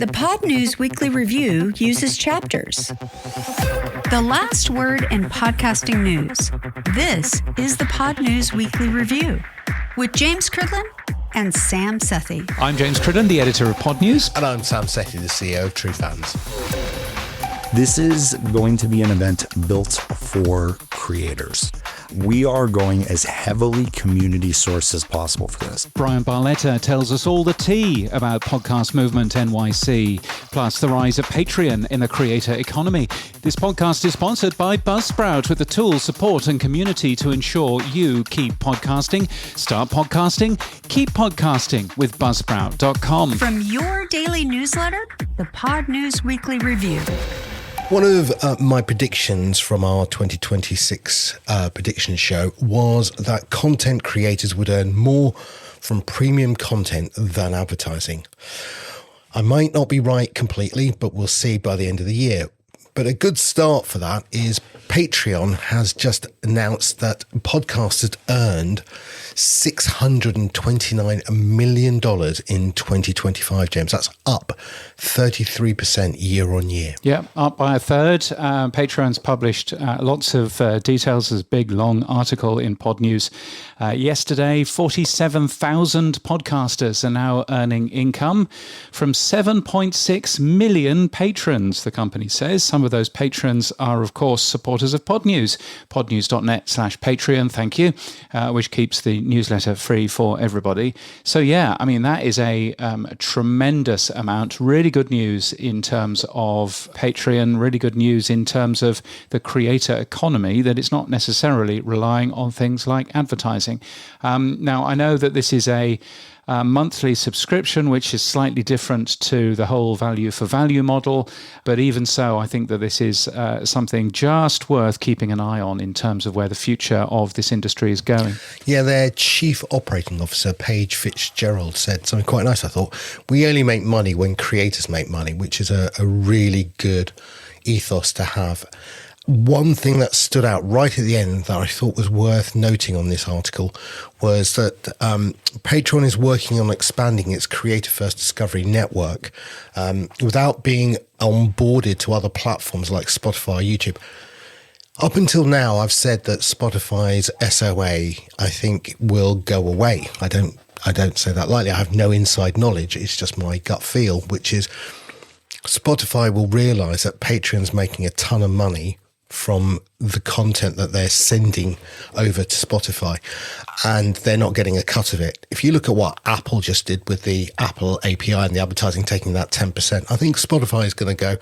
The Pod News Weekly Review uses chapters. The last word in podcasting news. This is the Pod News Weekly Review with James Cridland and Sam Sethi. I'm James Cridland, the editor of Pod News. And I'm Sam Sethi, the CEO of True Fans. This is going to be an event built for creators. We are going as heavily community sourced as possible for this. Bryan Barletta tells us all the tea about Podcast Movement NYC, plus the rise of Patreon in the creator economy. This podcast is sponsored by Buzzssprout, with the tools, support and community to ensure you keep podcasting. Start podcasting, keep podcasting with Buzzsprout.com. From your daily newsletter, the Pod News Weekly Review. One of my predictions from our 2026 prediction show was that content creators would earn more from premium content than advertising. I might not be right completely, but we'll see by the end of the year. But a good start for that is Patreon has just announced that podcasters earned $629 million in 2025, James. That's up 33% year on year. Yeah, up by a third. Patreon's published lots of details. There's a big, long article in Pod News yesterday. 47,000 podcasters are now earning income from 7.6 million patrons, the company says. Some of those patrons are, of course, supporters of Pod News. podnews.net/Patreon, thank you, which keeps the newsletter free for everybody. So yeah, I mean, that is a tremendous amount. Really good news in terms of Patreon, really good news in terms of the creator economy, that it's not necessarily relying on things like advertising. Now, I know that this is a monthly subscription, which is slightly different to the whole value for value model. But even so, I think that this is something just worth keeping an eye on in terms of where the future of this industry is going. Yeah, their chief operating officer, Paige Fitzgerald, said something quite nice, I thought. We only make money when creators make money, which is a really good ethos to have. One thing that stood out right at the end that I thought was worth noting on this article was that Patreon is working on expanding its Creator First Discovery network without being onboarded to other platforms like Spotify or YouTube. Up until now, I've said that Spotify's SOA, I think, will go away. I don't say that lightly. I have no inside knowledge. It's just my gut feel, which is Spotify will realise that Patreon's making a ton of money from the content that they're sending over to Spotify, and they're not getting a cut of it. If you look at what Apple just did with the Apple API and the advertising taking that 10%, I think Spotify is going to go,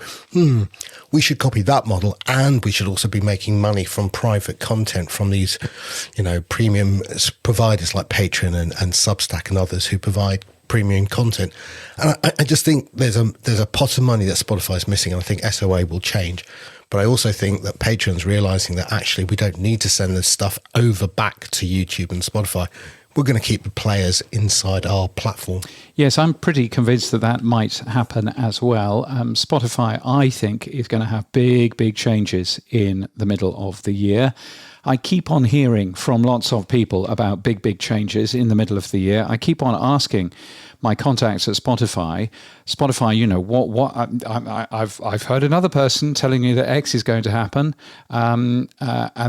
we should copy that model, and we should also be making money from private content from these, premium providers like Patreon and Substack and others who provide premium content. And I just think there's a pot of money that Spotify is missing, and I think SOA will change. But I also think that Patreon's realising that actually we don't need to send this stuff over back to YouTube and Spotify. We're going to keep the players inside our platform. Yes, I'm pretty convinced that might happen as well. Spotify, I think, is going to have big changes in the middle of the year. I keep on hearing from lots of people about big changes in the middle of the year. I keep on asking my contacts at Spotify, I've heard another person telling me that X is going to happen, and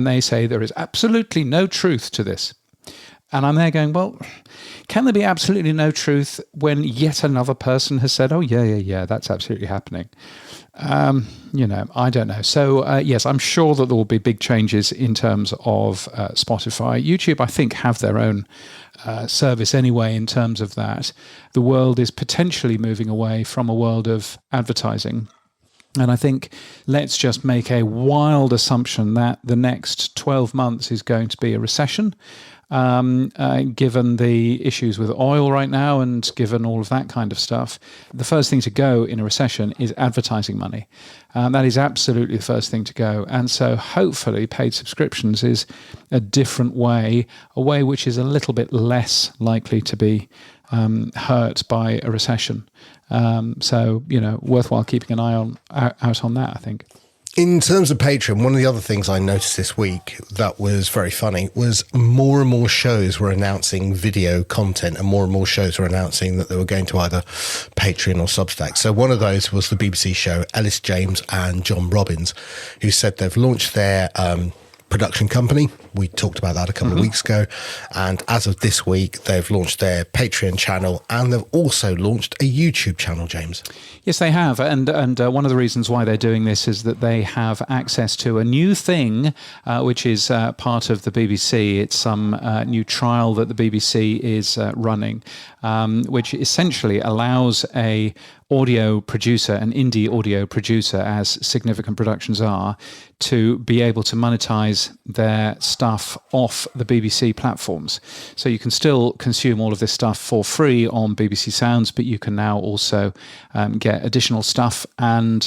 they say there is absolutely no truth to this. And I'm there going, well, can there be absolutely no truth when yet another person has said, oh, yeah, that's absolutely happening? I don't know. So, yes, I'm sure that there will be big changes in terms of Spotify. YouTube, I think, have their own service anyway in terms of that. The world is potentially moving away from a world of advertising. And I think let's just make a wild assumption that the next 12 months is going to be a recession. Given the issues with oil right now and given all of that kind of stuff, the first thing to go in a recession is advertising money. That is absolutely the first thing to go. And so hopefully paid subscriptions is a different way, a way which is a little bit less likely to be hurt by a recession. So, worthwhile keeping an eye out on that, I think. In terms of Patreon, one of the other things I noticed this week that was very funny was more and more shows were announcing video content, and more shows were announcing that they were going to either Patreon or Substack. So one of those was the BBC show Ellis James and John Robbins, who said they've launched their production company. We talked about that a couple of weeks ago. And as of this week, they've launched their Patreon channel, and they've also launched a YouTube channel, James. Yes, they have. And one of the reasons why they're doing this is that they have access to a new thing, which is part of the BBC. It's some new trial that the BBC is running, which essentially allows a audio producer, an indie audio producer, as significant productions are, to be able to monetize their stuff off the BBC platforms. So you can still consume all of this stuff for free on BBC Sounds, but you can now also get additional stuff and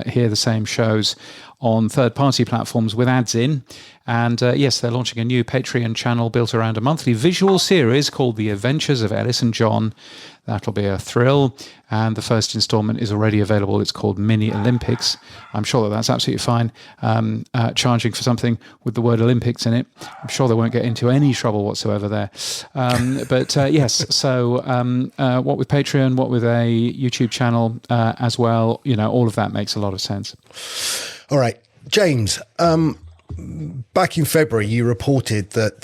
hear the same shows on third-party platforms with ads in. And yes, they're launching a new Patreon channel built around a monthly visual series called The Adventures of Ellis and John. That'll be a thrill. And the first installment is already available. It's called Mini Olympics. I'm sure that's absolutely fine. Charging for something with the word Olympics in it. I'm sure they won't get into any trouble whatsoever there. But yes, so what with Patreon, what with a YouTube channel as well, all of that makes a lot of sense. All right, James, back in February, you reported that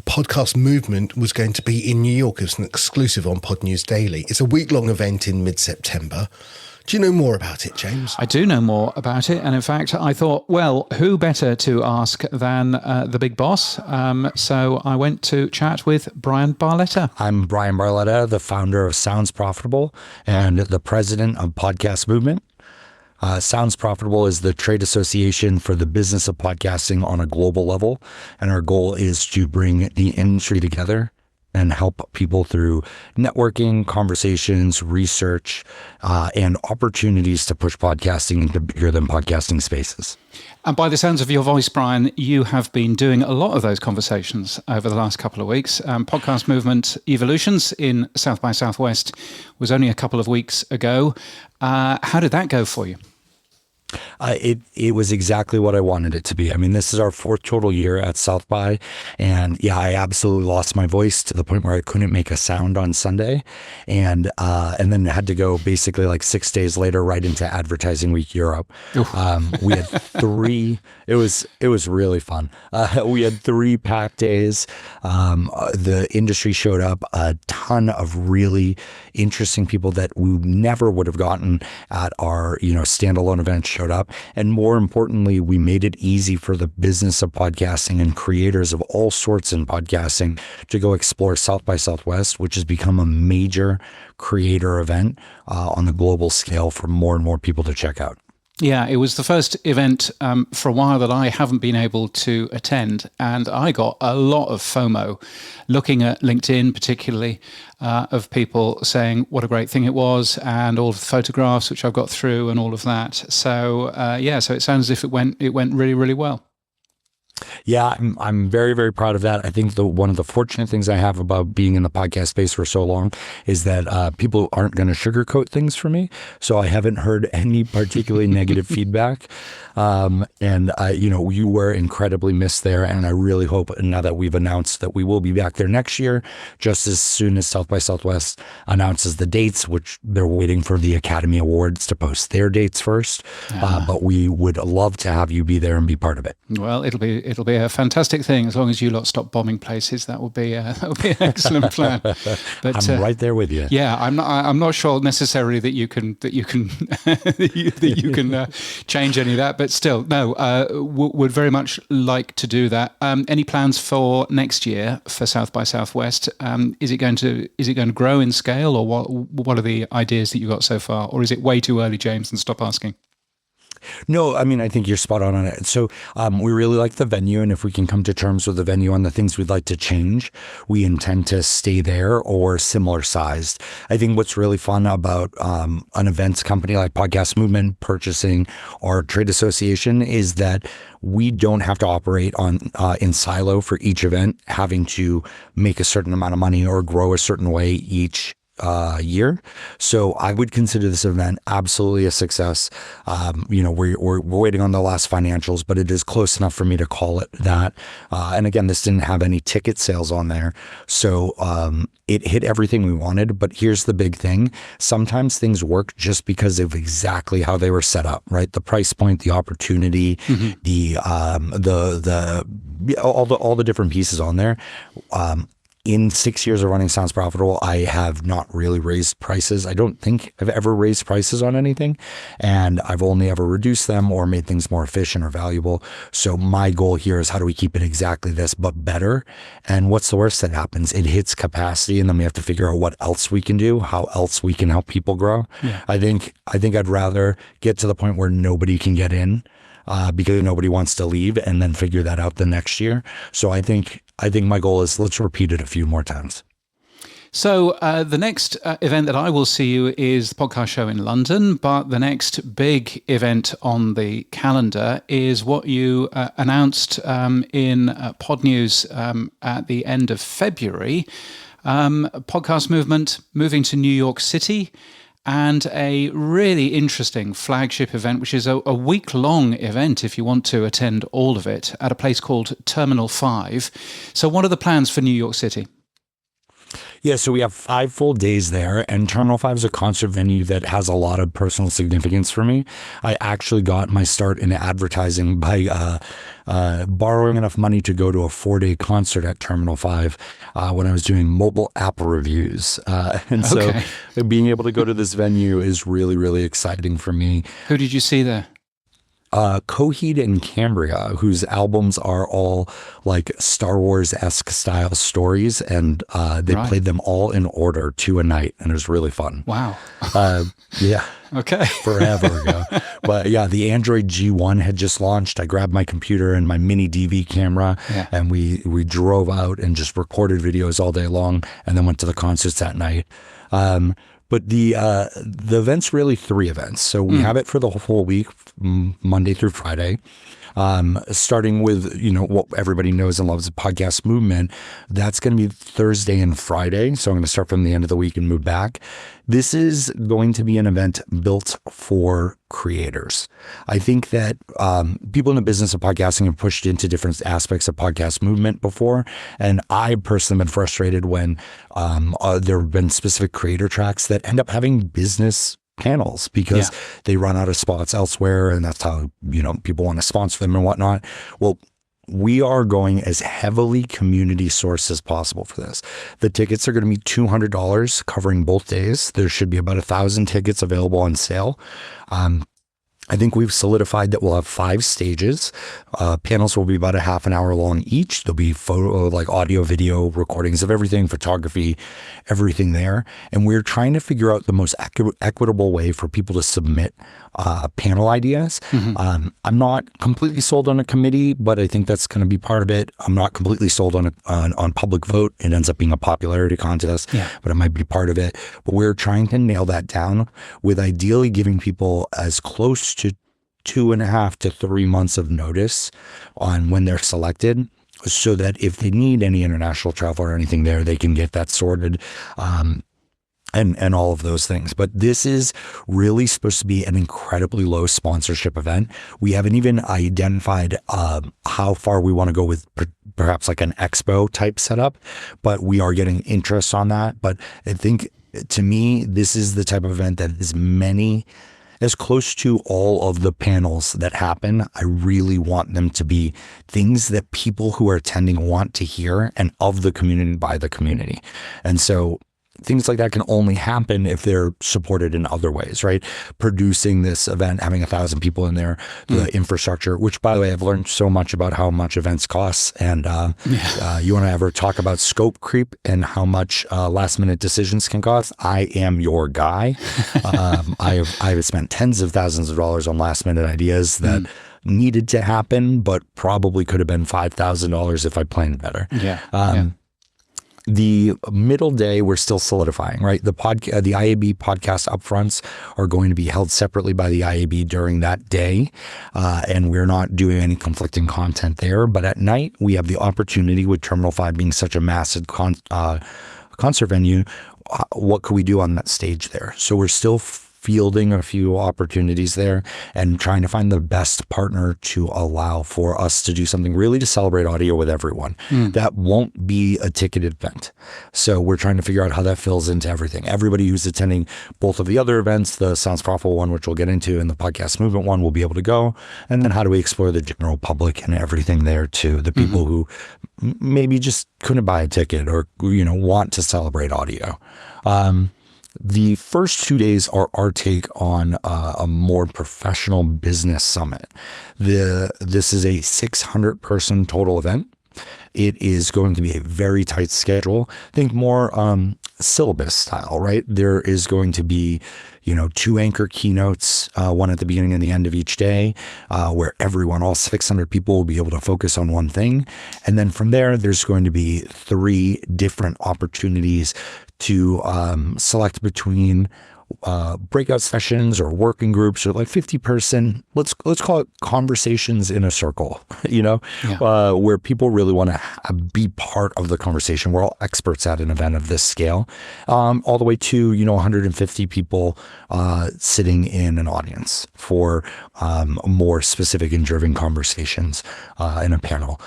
Podcast Movement was going to be in New York as an exclusive on Pod News Daily. It's a week-long event in mid-September. Do you know more about it, James? I do know more about it. And in fact, I thought, well, who better to ask than the big boss? So I went to chat with Bryan Barletta. I'm Bryan Barletta, the founder of Sounds Profitable and the president of Podcast Movement. Sounds Profitable is the trade association for the business of podcasting on a global level. And our goal is to bring the industry together and help people through networking, conversations, research, and opportunities to push podcasting into bigger than podcasting spaces. And by the sounds of your voice, Bryan, you have been doing a lot of those conversations over the last couple of weeks. Podcast Movement Evolutions in South by Southwest was only a couple of weeks ago. How did that go for you? It was exactly what I wanted it to be. I mean, this is our fourth total year at South by, and yeah, I absolutely lost my voice to the point where I couldn't make a sound on Sunday, and then had to go basically like 6 days later right into Advertising Week Europe. We had three. It was really fun. We had 3 packed days. The industry showed up, a ton of really interesting people that we never would have gotten at our standalone events showed up. And more importantly, we made it easy for the business of podcasting and creators of all sorts in podcasting to go explore South by Southwest, which has become a major creator event on the global scale for more and more people to check out. Yeah, it was the first event for a while that I haven't been able to attend, and I got a lot of FOMO looking at LinkedIn particularly of people saying what a great thing it was, and all of the photographs which I've got through and all of that. So so it sounds as if it went really, really well. Yeah, I'm very, very proud of that. I think one of the fortunate things I have about being in the podcast space for so long is that people aren't going to sugarcoat things for me. So I haven't heard any particularly negative feedback. You were incredibly missed there. And I really hope now that we've announced that we will be back there next year, just as soon as South by Southwest announces the dates, which they're waiting for the Academy Awards to post their dates first. But we would love to have you be there and be part of it. Well, it'll be a fantastic thing as long as you lot stop bombing places. That would be an excellent plan. But I'm right there with you. Yeah, I'm not sure necessarily that you can change any of that, but still, no, would very much like to do that. Any plans for next year for South by Southwest? Is it going to grow in scale, or what are the ideas that you got so far, or is it way too early, James, and stop asking? No, I mean, I think you're spot on it. So we really like the venue, and if we can come to terms with the venue on the things we'd like to change, we intend to stay there or similar sized. I think what's really fun about an events company like Podcast Movement purchasing our trade association is that we don't have to operate in silo for each event, having to make a certain amount of money or grow a certain way each year. So I would consider this event absolutely a success. We're waiting on the last financials, but it is close enough for me to call it that. And again, this didn't have any ticket sales on there. So it hit everything we wanted. But here's the big thing. Sometimes things work just because of exactly how they were set up, right? The price point, the opportunity, all the different pieces on there. In 6 years of running Sounds Profitable, I have not really raised prices. I don't think I've ever raised prices on anything, and I've only ever reduced them or made things more efficient or valuable. So my goal here is how do we keep it exactly this, but better? And what's the worst that happens? It hits capacity, and then we have to figure out what else we can do, how else we can help people grow. Yeah. I think I'd rather get to the point where nobody can get in because nobody wants to leave, and then figure that out the next year. So I think my goal is let's repeat it a few more times. So the next event that I will see you is the podcast show in London, but the next big event on the calendar is what you announced in Pod News at the end of February. Podcast Movement moving to New York City, and a really interesting flagship event, which is a week-long event if you want to attend all of it, at a place called Terminal 5. So what are the plans for New York City? Yeah, so we have 5 full days there, and Terminal 5 is a concert venue that has a lot of personal significance for me. I actually got my start in advertising by borrowing enough money to go to a 4-day concert at Terminal 5 when I was doing mobile app reviews. So being able to go to this venue is really, really exciting for me. Who did you see there? Coheed and Cambria, whose albums are all like Star Wars-esque style stories, and they played them all in order 2 a night, and it was really fun. Wow. Yeah. Okay. Forever ago. But yeah, the Android G1 had just launched. I grabbed my computer and my mini DV camera, and we drove out and just recorded videos all day long, and then went to the concerts that night. But the event's really 3 events. So we have it for the whole week, Monday through Friday. Starting with, what everybody knows and loves, the Podcast Movement. That's going to be Thursday and Friday. So I'm going to start from the end of the week and move back. This is going to be an event built for creators. I think that people in the business of podcasting have pushed into different aspects of Podcast Movement before. And I personally have been frustrated when there have been specific creator tracks that end up having business panels because they run out of spots elsewhere, and that's how people want to sponsor them and whatnot. Well, we are going as heavily community sourced as possible for this. The tickets are going to be $200 covering both days. There should be about 1,000 tickets available on sale. I think we've solidified that we'll have 5 stages. Panels will be about a half an hour long each. There'll be audio, video recordings of everything, photography, everything there. And we're trying to figure out the most equitable way for people to submit panel ideas. I'm not completely sold on a committee, but I think that's going to be part of it. I'm not completely sold on public vote. It ends up being a popularity contest, but it might be part of it. But we're trying to nail that down with ideally giving people as close to 2.5 to 3 months of notice on when they're selected, so that if they need any international travel or anything there, they can get that sorted. And all of those things. But this is really supposed to be an incredibly low sponsorship event. We haven't even identified how far we want to go with perhaps like an expo type setup, but we are getting interest on that. But I think, to me, this is the type of event that is as close to all of the panels that happen. I really want them to be things that people who are attending want to hear, and of the community, by the community. And so things like that can only happen if they're supported in other ways, right? Producing this event, having 1,000 people in there, the infrastructure, which, by the way, I've learned so much about how much events cost. And you want to ever talk about scope creep and how much last minute decisions can cost? I am your guy. I have spent tens of thousands of dollars on last minute ideas that needed to happen, but probably could have been $5,000 if I planned better. The middle day, we're still solidifying, right? The IAB podcast upfronts are going to be held separately by the IAB during that day, and we're not doing any conflicting content there. But at night, we have the opportunity, with Terminal 5 being such a massive concert venue, what could we do on that stage there? So we're still fielding a few opportunities there and trying to find the best partner to allow for us to do something really to celebrate audio with everyone. That won't be a ticketed event. So we're trying to figure out how that fills into everything. Everybody who's attending both of the other events, the Sounds Profitable one, which we'll get into, and the Podcast Movement one, will be able to go. And then how do we explore the general public and everything there too? The people who maybe just couldn't buy a ticket or, want to celebrate audio. The first 2 days are our take on a more professional business summit. This is a 600-person total event. It is going to be a very tight schedule. Think more syllabus style, right? There is going to be, 2 anchor keynotes, one at the beginning and the end of each day, where all 600 people will be able to focus on one thing. And then from there's going to be 3 different opportunities to select between breakout sessions or working groups or like 50-person, let's call it conversations in a circle, where people really want to be part of the conversation. We're all experts at an event of this scale, all the way to, 150 people sitting in an audience for more specific and driven conversations in a panel.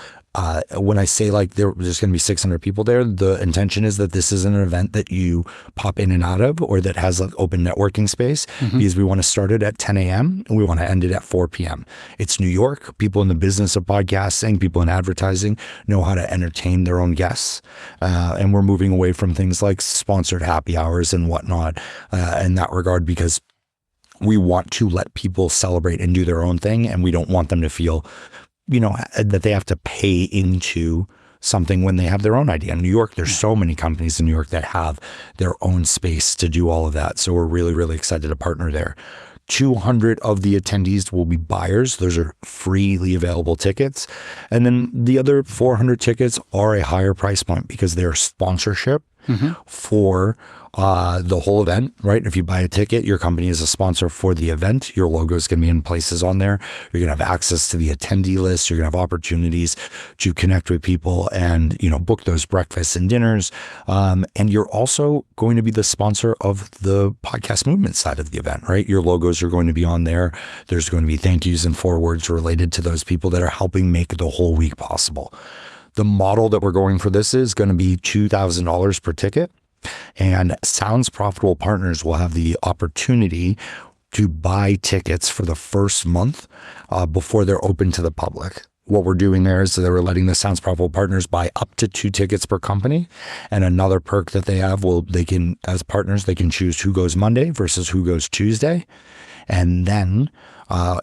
When I say like there's going to be 600 people there, the intention is that this isn't an event that you pop in and out of or that has like open networking space, because we want to start it at 10 a.m. and we want to end it at 4 p.m. It's New York. People in the business of podcasting, people in advertising know how to entertain their own guests. And we're moving away from things like sponsored happy hours and whatnot in that regard, because we want to let people celebrate and do their own thing. And we don't want them to feel that they have to pay into something when they have their own idea. In New York, there's so many companies in New York that have their own space to do all of that. So we're really, really excited to partner there. 200 of the attendees will be buyers. Those are freely available tickets. And then the other 400 tickets are a higher price point because they're sponsorship for the whole event, right? If you buy a ticket, your company is a sponsor for the event. Your logo is going to be in places on there. You're going to have access to the attendee list. You're going to have opportunities to connect with people and, book those breakfasts and dinners. And you're also going to be the sponsor of the Podcast Movement side of the event, right? Your logos are going to be on there. There's going to be thank yous and forewords related to those people that are helping make the whole week possible. The model that we're going for this is going to be $2,000 per ticket. And Sounds Profitable partners will have the opportunity to buy tickets for the first month before they're open to the public. What we're doing there is that we're letting the Sounds Profitable partners buy up to 2 tickets per company. And another perk that they have, as partners, they can choose who goes Monday versus who goes Tuesday. And then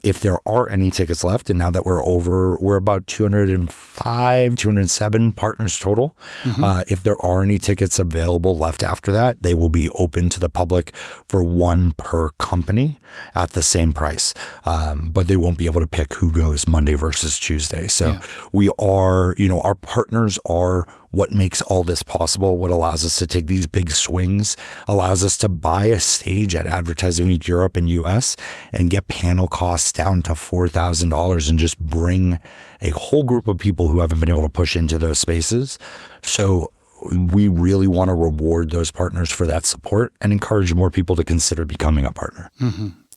if there are any tickets left, and now that we're about 207 partners total. If there are any tickets available left after that, they will be open to the public for 1 per company at the same price. But they won't be able to pick who goes Monday versus Tuesday. So we are, our partners are what makes all this possible, what allows us to take these big swings, allows us to buy a stage at Advertising Week Europe and US and get panel costs down to $4,000 and just bring a whole group of people who haven't been able to push into those spaces. So we really want to reward those partners for that support and encourage more people to consider becoming a partner.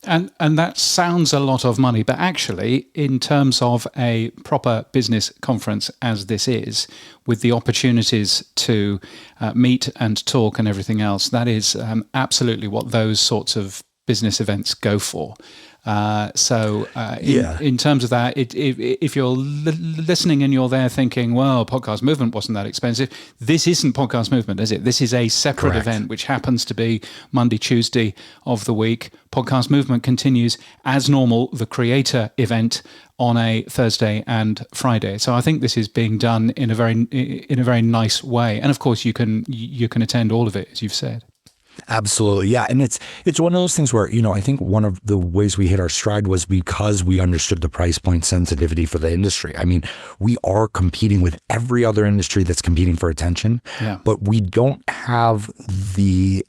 And that sounds a lot of money, but actually, in terms of a proper business conference as this is, with the opportunities to meet and talk and everything else, that is absolutely what those sorts of business events go for. In terms of that, if you're listening and you're there thinking, well, Podcast Movement wasn't that expensive, this isn't Podcast Movement, is it? This is a separate event, which happens to be Monday, Tuesday of the week. Podcast Movement continues as normal, the creator event on a Thursday and Friday. So I think this is being done in a very nice way. And of course, you can attend all of it, as you've said. Absolutely. Yeah. And it's one of those things where, I think one of the ways we hit our stride was because we understood the price point sensitivity for the industry. I mean, we are competing with every other industry that's competing for attention, but we don't have the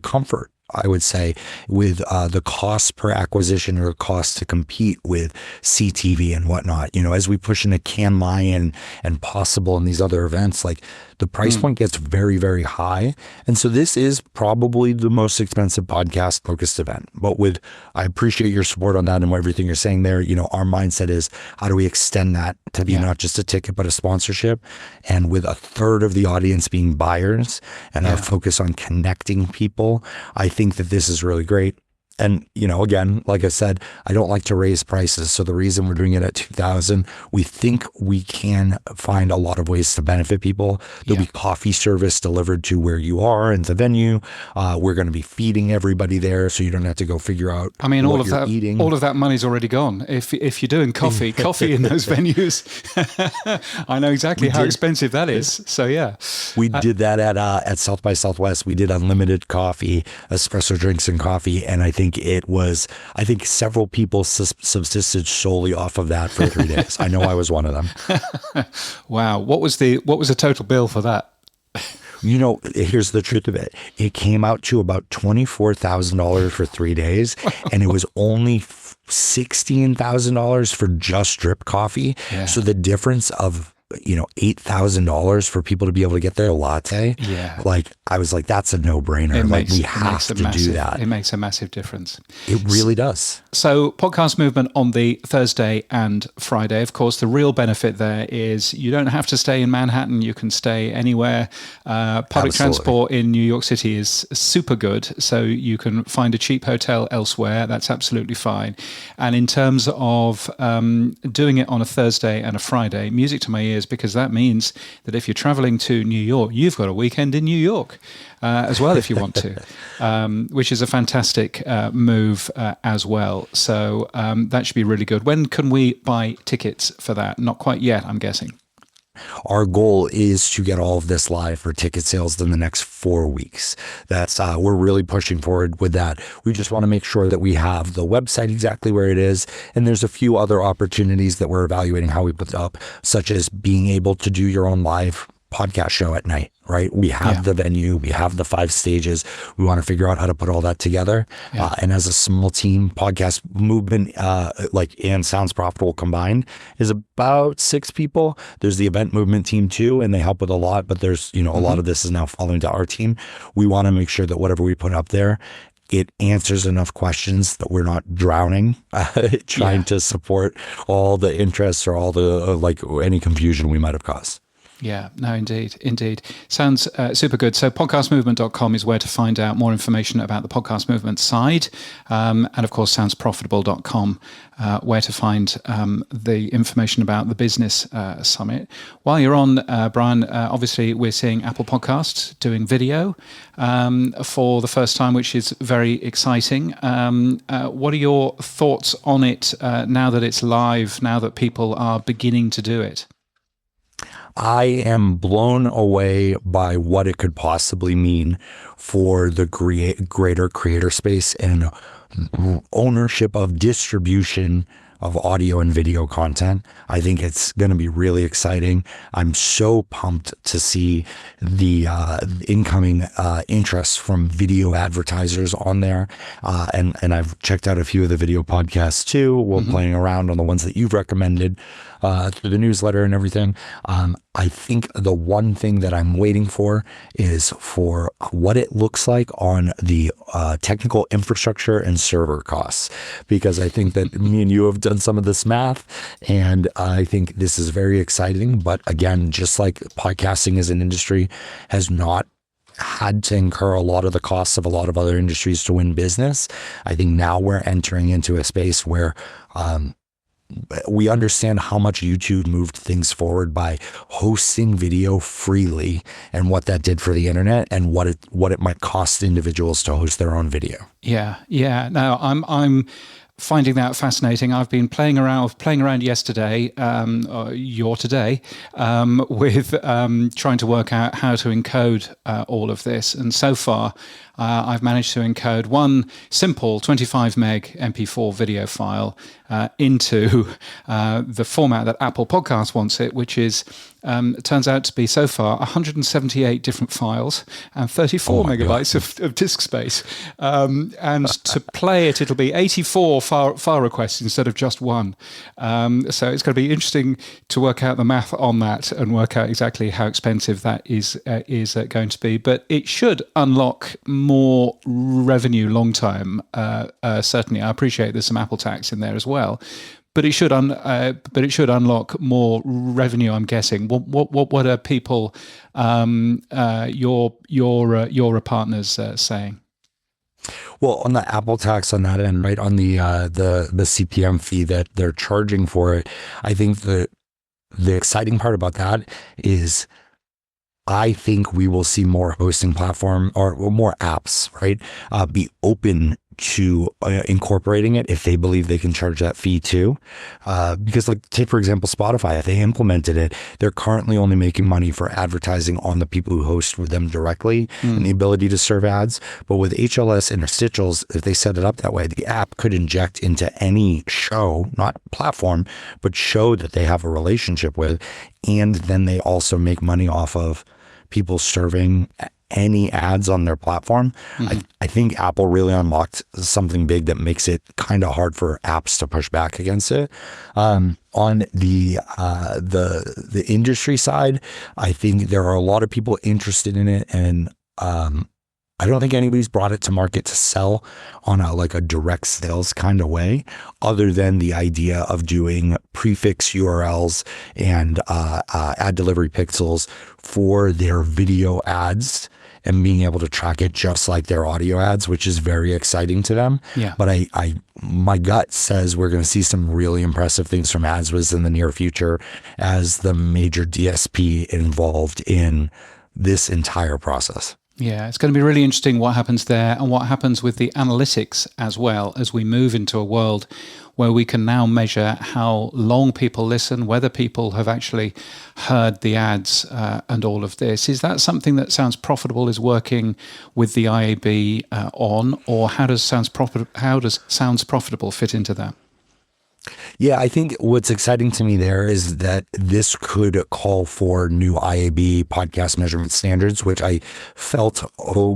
comfort I would say, with the cost per acquisition or cost to compete with CTV and whatnot. As we push into Can Lion and Possible and these other events, like the price point gets very, very high. And so this is probably the most expensive podcast focused event. But I appreciate your support on that and everything you're saying there. Our mindset is, how do we extend that to be not just a ticket, but a sponsorship? And with a third of the audience being buyers and our focus on connecting people, I think that this is really great. And, again, like I said, I don't like to raise prices. So the reason we're doing it at $2,000, we think we can find a lot of ways to benefit people. There'll be coffee service delivered to where you are in the venue. We're going to be feeding everybody there, so you don't have to go figure out all of that money's already gone. If you're doing coffee in those venues, I know exactly how expensive that is. So yeah, we did that at South by Southwest. We did unlimited coffee, espresso drinks and coffee, and I think several people subsisted solely off of that for 3 days. I know I was one of them. Wow. What was the total bill for that? Here's the truth of it. It came out to about $24,000 for 3 days, and it was only $16,000 for just drip coffee. Yeah. So the difference of $8,000 for people to be able to get their latte. Yeah. I was like, that's a no-brainer. We have to do that. It makes a massive difference. It really does. So Podcast Movement on the Thursday and Friday. Of course, the real benefit there is you don't have to stay in Manhattan. You can stay anywhere. Public transport in New York City is super good. So you can find a cheap hotel elsewhere. That's absolutely fine. And in terms of doing it on a Thursday and a Friday, music to my ears, because that means that if you're traveling to New York, you've got a weekend in New York as well if you want to, which is a fantastic move as well. So that should be really good. When can we buy tickets for that? Not quite yet, I'm guessing. Our goal is to get all of this live for ticket sales in the next 4 weeks. That's we're really pushing forward with that. We just want to make sure that we have the website exactly where it is. And there's a few other opportunities that we're evaluating how we put it up, such as being able to do your own live podcast show at night, right? We have the venue, we have the 5 stages. We want to figure out how to put all that together. And as a small team, Podcast Movement, and Sounds Profitable combined is about 6 people. There's the event movement team too, and they help with a lot, but there's, a lot of this is now falling to our team. We want to make sure that whatever we put up there, it answers enough questions that we're not drowning trying to support all the interests or all the any confusion we might have caused. Yeah, no, indeed. Sounds super good. So podcastmovement.com is where to find out more information about the Podcast Movement side. And of course, soundsprofitable.com, where to find the information about the business summit. While you're on, Bryan, obviously we're seeing Apple Podcasts doing video for the first time, which is very exciting. What are your thoughts on it now that it's live, now that people are beginning to do it? I am blown away by what it could possibly mean for the greater creator space and ownership of distribution of audio and video content. I think it's going to be really exciting. I'm so pumped to see the incoming interest from video advertisers on there. And I've checked out a few of the video podcasts too. We're playing around on the ones that you've recommended through the newsletter and everything. I think the one thing that I'm waiting for is for what it looks like on the technical infrastructure and server costs, because I think that me and you have done some of this math, and I think this is very exciting. But again, just like podcasting as an industry has not had to incur a lot of the costs of a lot of other industries to win business, I think now we're entering into a space where we understand how much YouTube moved things forward by hosting video freely and what that did for the internet and what it might cost individuals to host their own video. Yeah. No, I'm finding that fascinating. I've been playing around yesterday, with trying to work out how to encode all of this. And so far, I've managed to encode one simple 25 meg MP4 video file into the format that Apple Podcasts wants it, which is turns out to be so far 178 different files and 34 megabytes of disk space. And to play it, it'll be 84 file requests instead of just one. So it's going to be interesting to work out the math on that and work out exactly how expensive that is going to be. But it should unlock more revenue long time. Certainly, I appreciate there's some Apple tax in there as well. But it should unlock more revenue. I'm guessing. What are people, your partners saying? Well, on the Apple tax on that end, right, on the CPM fee that they're charging for it, I think the exciting part about that is I think we will see more hosting platform or more apps, right, be open to incorporating it if they believe they can charge that fee too. Because like, take for example, Spotify, if they implemented it, they're currently only making money for advertising on the people who host with them directly and the ability to serve ads. But with HLS interstitials, if they set it up that way, the app could inject into any show, not platform, but show that they have a relationship with. And then they also make money off of people serving any ads on their platform. I think Apple really unlocked something big that makes it kind of hard for apps to push back against it. On the industry side, I think there are a lot of people interested in it, and I don't think anybody's brought it to market to sell on a direct sales kind of way, other than the idea of doing prefix URLs and ad delivery pixels for their video ads and being able to track it just like their audio ads, which is very exciting to them. Yeah. But my gut says we're going to see some really impressive things from AdsWiz in the near future as the major DSP involved in this entire process. Yeah, it's going to be really interesting what happens there and what happens with the analytics as well as we move into a world where we can now measure how long people listen, whether people have actually heard the ads and all of this. Is that something that Sounds Profitable is working with the IAB on, or how does Sounds Profitable fit into that? Yeah, I think what's exciting to me there is that this could call for new IAB podcast measurement standards, which I felt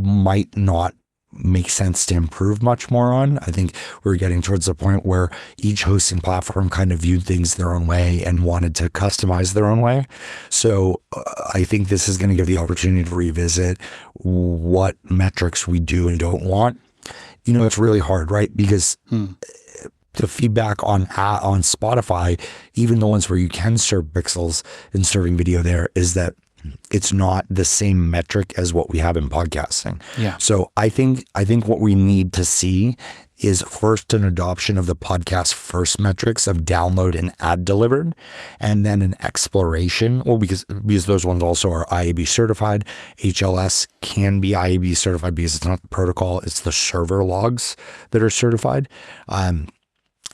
might not make sense to improve much more on. I think we're getting towards the point where each hosting platform kind of viewed things their own way and wanted to customize their own way. So I think this is going to give the opportunity to revisit what metrics we do and don't want. It's really hard, right? Because the feedback on Spotify, even the ones where you can serve pixels and serving video there, is that it's not the same metric as what we have in podcasting. Yeah. So I think what we need to see is first an adoption of the podcast first metrics of download and ad delivered, and then an exploration. Well, because those ones also are IAB certified. HLS can be IAB certified because it's not the protocol, it's the server logs that are certified.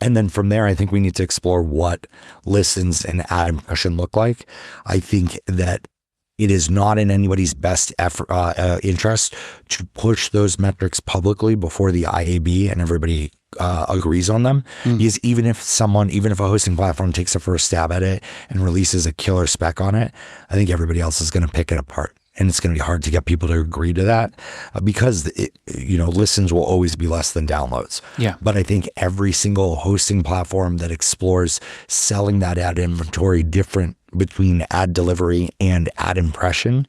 And then from there, I think we need to explore what listens and ad impression look like. I think that it is not in anybody's best interest to push those metrics publicly before the IAB and everybody agrees on them. Because even if a hosting platform takes a first stab at it and releases a killer spec on it, I think everybody else is going to pick it apart. And it's going to be hard to get people to agree to that because listens will always be less than downloads. Yeah. But I think every single hosting platform that explores selling that ad inventory different between ad delivery and ad impression,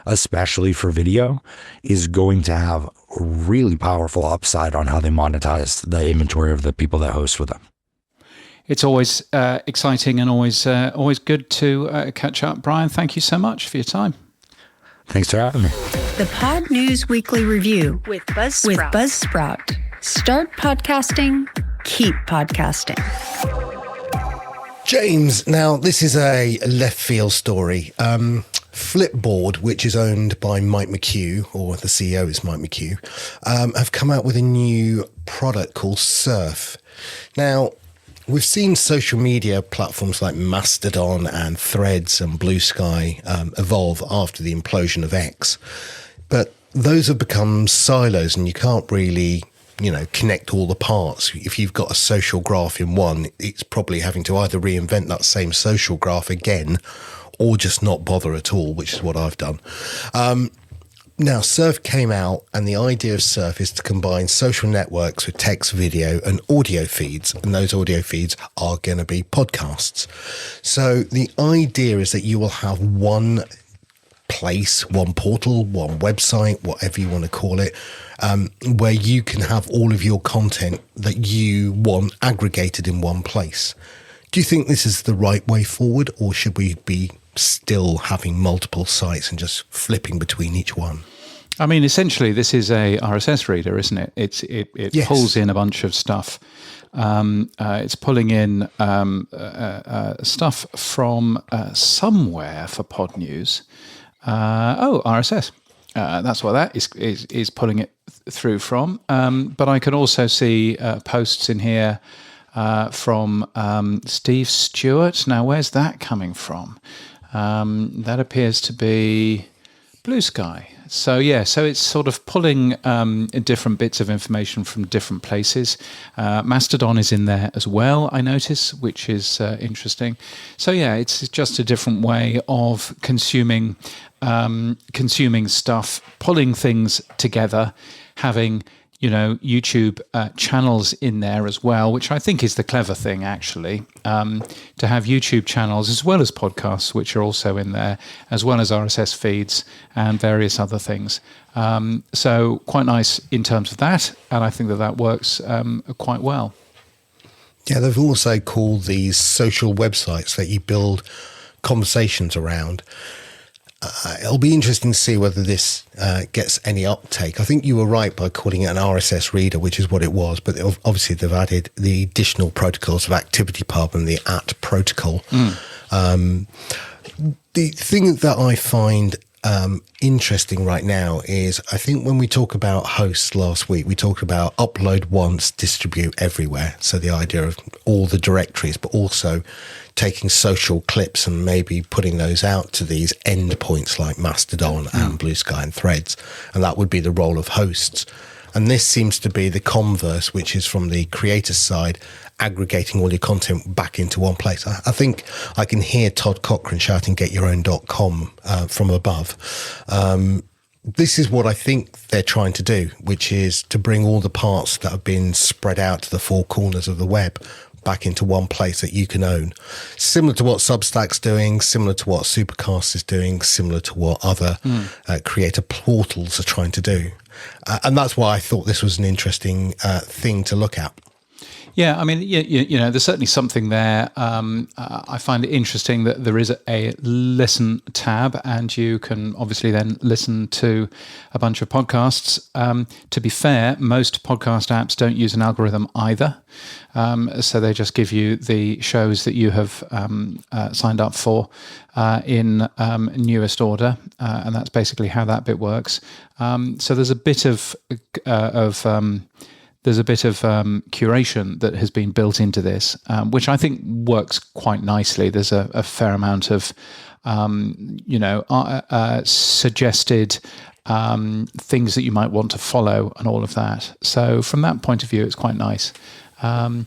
especially for video, is going to have a really powerful upside on how they monetize the inventory of the people that host with them. It's always exciting and always good to catch up. Bryan, thank you so much for your time. Thanks for having me. The Pod News Weekly Review with Buzzsprout. Start podcasting, keep podcasting. James, now this is a left field story. Flipboard, which is owned by Mike McHugh, or the CEO is Mike McHugh, have come out with a new product called Surf. Now, we've seen social media platforms like Mastodon and Threads and Blue Sky evolve after the implosion of X. But those have become silos, and you can't really, connect all the parts. If you've got a social graph in one, it's probably having to either reinvent that same social graph again or just not bother at all, which is what I've done. Now, Surf came out, and the idea of Surf is to combine social networks with text, video, and audio feeds, and those audio feeds are going to be podcasts. So the idea is that you will have one place, one portal, one website, whatever you want to call it, where you can have all of your content that you want aggregated in one place. Do you think this is the right way forward, or should we be still having multiple sites and just flipping between each one? I mean, essentially, this is a RSS reader, isn't it? It Yes. pulls in a bunch of stuff. It's pulling in stuff from somewhere for Pod News. RSS. That's what that is pulling it through from. But I can also see posts in here from Steve Stewart. Now, where's that coming from? That appears to be Blue Sky. So it's sort of pulling different bits of information from different places. Mastodon is in there as well, I notice, which is interesting. So it's just a different way of consuming stuff, pulling things together, having YouTube channels in there as well, which I think is the clever thing, actually, to have YouTube channels as well as podcasts, which are also in there, as well as RSS feeds and various other things. So quite nice in terms of that, and I think that works quite well. Yeah, they've also called these social websites that you build conversations around. It'll be interesting to see whether this gets any uptake. I think you were right by calling it an RSS reader, which is what it was, but obviously they've added the additional protocols of ActivityPub and the @ protocol. The thing that I find interesting right now is, I think when we talk about hosts last week, we talked about upload once, distribute everywhere. So the idea of all the directories, but also taking social clips and maybe putting those out to these endpoints like Mastodon and Blue Sky and Threads. And that would be the role of hosts. And this seems to be the converse, which is from the creator side, aggregating all your content back into one place. I think I can hear Todd Cochran shouting, "Get your own.com" from above. This is what I think they're trying to do, which is to bring all the parts that have been spread out to the four corners of the web back into one place that you can own. Similar to what Substack's doing, similar to what Supercast is doing, similar to what other creator portals are trying to do. And that's why I thought this was an interesting thing to look at. Yeah, I mean, there's certainly something there. I find it interesting that there is a listen tab, and you can obviously then listen to a bunch of podcasts. To be fair, most podcast apps don't use an algorithm either. So they just give you the shows that you have signed up for in newest order, and that's basically how that bit works. So there's a bit of curation that has been built into this, which I think works quite nicely. There's a fair amount of, suggested things that you might want to follow and all of that. So from that point of view, it's quite nice. It's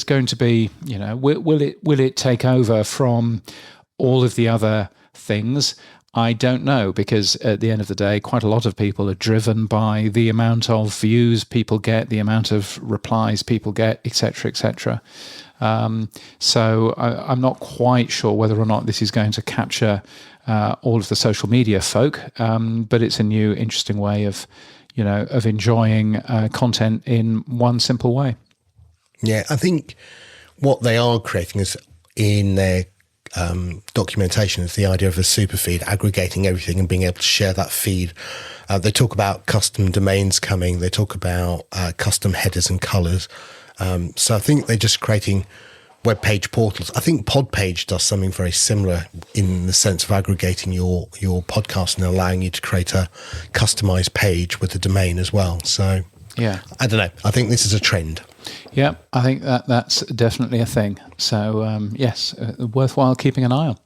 going to be, will it take over from all of the other things? I don't know, because at the end of the day, quite a lot of people are driven by the amount of views people get, the amount of replies people get, etc., etc. So I'm not quite sure whether or not this is going to capture all of the social media folk, but it's a new, interesting way of enjoying content in one simple way. Yeah, I think what they are creating is, in their documentation, is the idea of a super feed, aggregating everything and being able to share that feed. They talk about custom domains coming. They talk about custom headers and colors. So I think they're just creating web page portals. I think Podpage does something very similar in the sense of aggregating your podcast and allowing you to create a customized page with the domain as well. So yeah, I don't know. I think this is a trend. Yeah, I think that's definitely a thing. So yes, worthwhile keeping an eye on.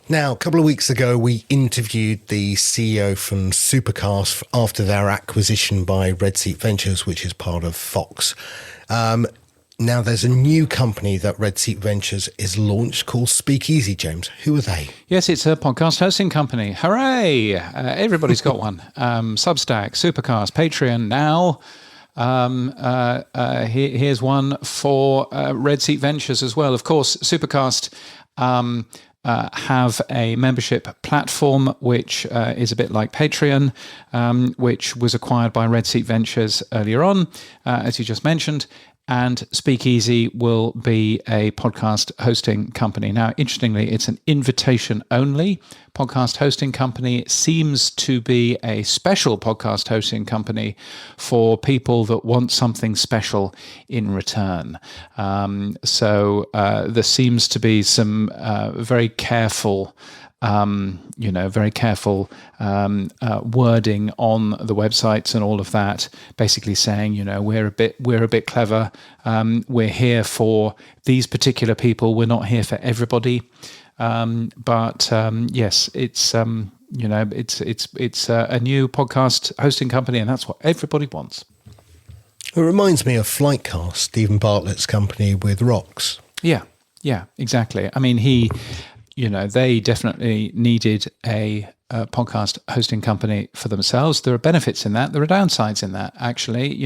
Now, a couple of weeks ago, we interviewed the CEO from Supercast after their acquisition by Red Seat Ventures, which is part of Fox. Now, there's a new company that Red Seat Ventures is launched called Speakeasy, James. Who are they? Yes, it's a podcast hosting company. Hooray! Everybody's got one. Substack, Supercast, Patreon now. Here's one for Red Seat Ventures as well. Of course, Supercast have a membership platform which is a bit like Patreon, which was acquired by Red Seat Ventures earlier on, as you just mentioned. And Speakeasy will be a podcast hosting company. Now, interestingly, it's an invitation-only podcast hosting company. It seems to be a special podcast hosting company for people that want something special in return. So there seems to be some very careful wording on the websites and all of that, basically saying, we're a bit clever. We're here for these particular people. We're not here for everybody. Yes, it's a new podcast hosting company, and that's what everybody wants. It reminds me of Flightcast, Stephen Bartlett's company with Rocks. Yeah, exactly. I mean, they definitely needed a podcast hosting company for themselves. There are benefits in that. There are downsides in that, actually.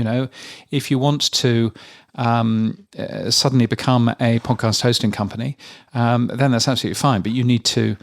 If you want to suddenly become a podcast hosting company, then that's absolutely fine. But you need to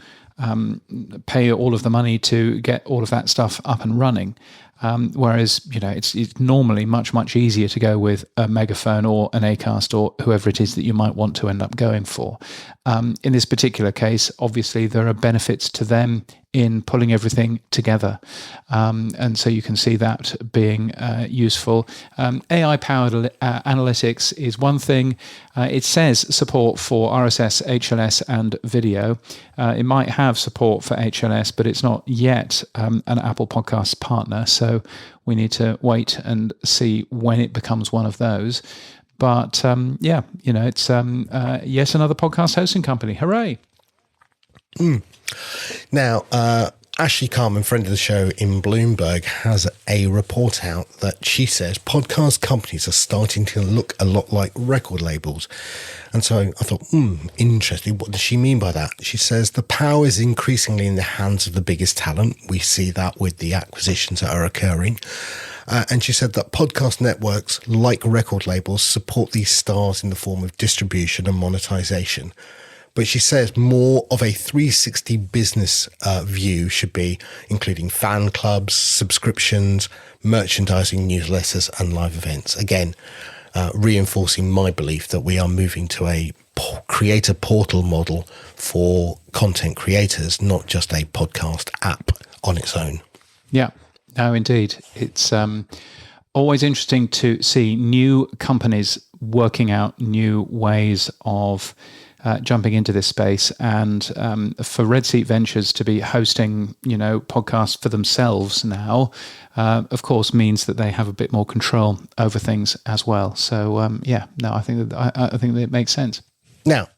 pay all of the money to get all of that stuff up and running. Whereas, it's normally much easier to go with a Megaphone or an Acast or whoever it is that you might want to end up going for. In this particular case, obviously, there are benefits to them in pulling everything together. And so you can see that being useful. AI-powered analytics is one thing. It says support for RSS, HLS, and video. It might have support for HLS, but it's not yet an Apple Podcasts partner. So we need to wait and see when it becomes one of those. But it's yet another podcast hosting company. Hooray! Now, Ashley Carman, friend of the show in Bloomberg, has a report out that she says podcast companies are starting to look a lot like record labels. And so I thought, interesting. What does she mean by that? She says the power is increasingly in the hands of the biggest talent. We see that with the acquisitions that are occurring. And she said that podcast networks, like record labels, support these stars in the form of distribution and monetization. But she says more of a 360 business view should be, including fan clubs, subscriptions, merchandising, newsletters, and live events. Again, reinforcing my belief that we are moving to a creator portal model for content creators, not just a podcast app on its own. Yeah, no, indeed. It's always interesting to see new companies working out new ways of jumping into this space, and for Red Seat Ventures to be hosting, podcasts for themselves now, of course, means that they have a bit more control over things as well. So, I think that it makes sense. Now,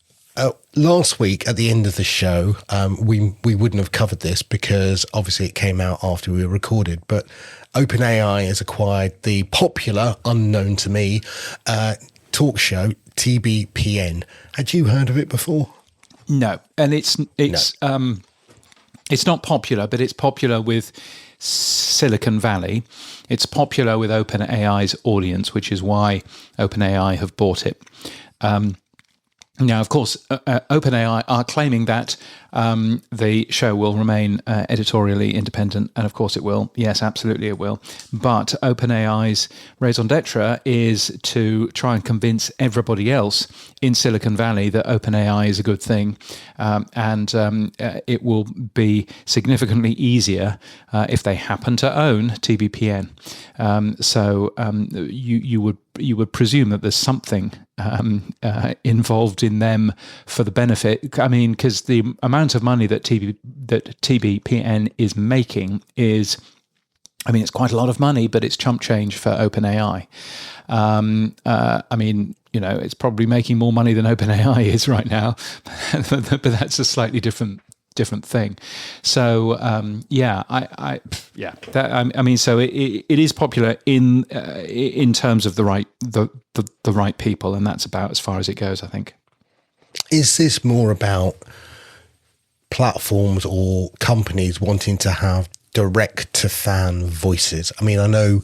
last week at the end of the show, we wouldn't have covered this because obviously it came out after we recorded, but OpenAI has acquired the popular, unknown to me, talk show TBPN. Had you heard of it before? No, and it's not popular, but it's popular with Silicon Valley. It's popular with OpenAI's audience, which is why OpenAI have bought it. Now, of course, OpenAI are claiming that the show will remain editorially independent, and of course it will. Yes, absolutely it will. But OpenAI's raison d'etre is to try and convince everybody else in Silicon Valley that OpenAI is a good thing, and it will be significantly easier if they happen to own TBPN. So you would presume that there's something involved in them for the benefit. I mean, because the amount of money that TBPN is making is, it's quite a lot of money, but it's chump change for OpenAI. It's probably making more money than OpenAI is right now, but that's a slightly different different thing. So so it is popular in terms of the right people, and that's about as far as it goes, I think. Is this more about platforms or companies wanting to have direct to fan voices? I mean, I know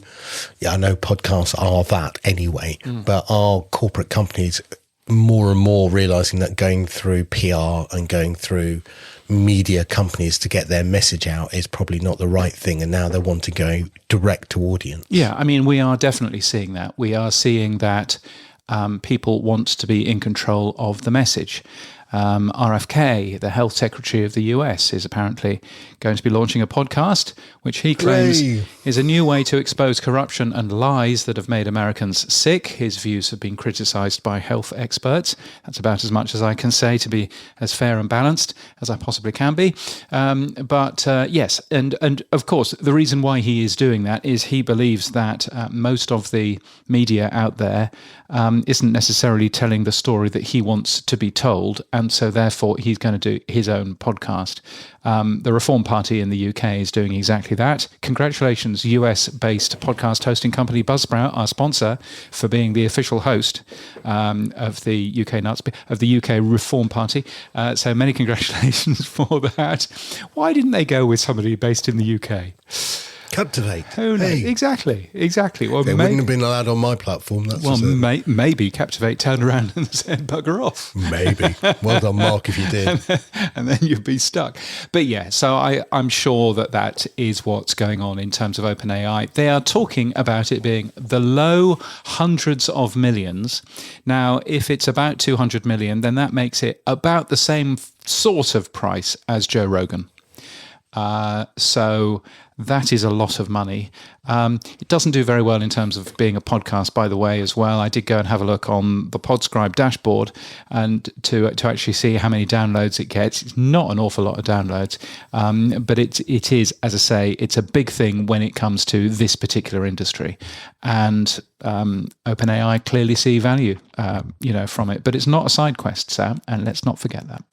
podcasts are that anyway, but are corporate companies more and more realizing that going through PR and going through media companies to get their message out is probably not the right thing, and now they want to go direct to audience? Yeah, I mean, we are definitely seeing that. We are seeing that people want to be in control of the message. RFK, the health secretary of the US, is apparently going to be launching a podcast, which he claims is a new way to expose corruption and lies that have made Americans sick. His views have been criticized by health experts. That's about as much as I can say to be as fair and balanced as I possibly can be. Yes, and of course, the reason why he is doing that is he believes that most of the media out there isn't necessarily telling the story that he wants to be told, and so therefore he's going to do his own podcast. The Reform Party in the UK is doing exactly that. Congratulations, US-based podcast hosting company Buzzsprout, our sponsor, for being the official host of the UK Reform Party. So many congratulations for that. Why didn't they go with somebody based in the UK? Captivate. Who knows? Hey. Exactly. Well, They wouldn't have been allowed on my platform. That's maybe Captivate turned around and said, bugger off. Maybe. Well done, Mark, if you did. and then you'd be stuck. But yeah, so I'm sure that is what's going on in terms of OpenAI. They are talking about it being the low hundreds of millions. Now, if it's about 200 million, then that makes it about the same sort of price as Joe Rogan. So that is a lot of money. It doesn't do very well in terms of being a podcast, by the way, as well. I did go and have a look on the Podscribe dashboard and to actually see how many downloads it gets. It's not an awful lot of downloads, but it is, as I say, it's a big thing when it comes to this particular industry. And OpenAI clearly see value, from it. But it's not a side quest, Sam, and let's not forget that.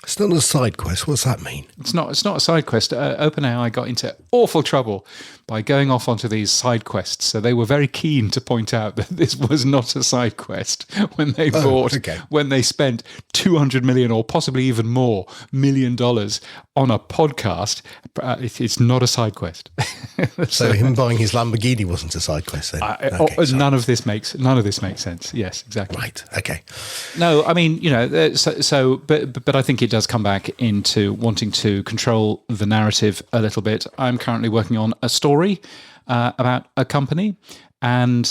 It's not a side quest. What's that mean? It's not a side quest. OpenAI got into awful trouble by going off onto these side quests. So they were very keen to point out that this was not a side quest when they when they spent $200 million or possibly even more $1 million on a podcast. It's not a side quest. So him buying his Lamborghini wasn't a side quest then? None of this makes sense. Yes, exactly. Right. Okay. No, I mean, but I think it does come back into wanting to control the narrative a little bit. I'm currently working on a story about a company, and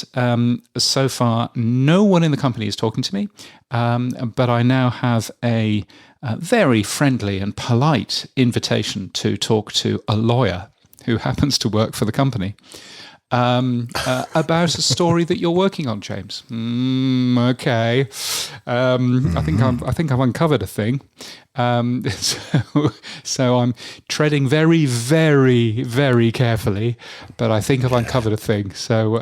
so far no one in the company is talking to me, but I now have a very friendly and polite invitation to talk to a lawyer who happens to work for the company about a story that you're working on, James. Okay. I think I've uncovered a thing. So I'm treading very, very, very carefully, but I think I've uncovered a thing. So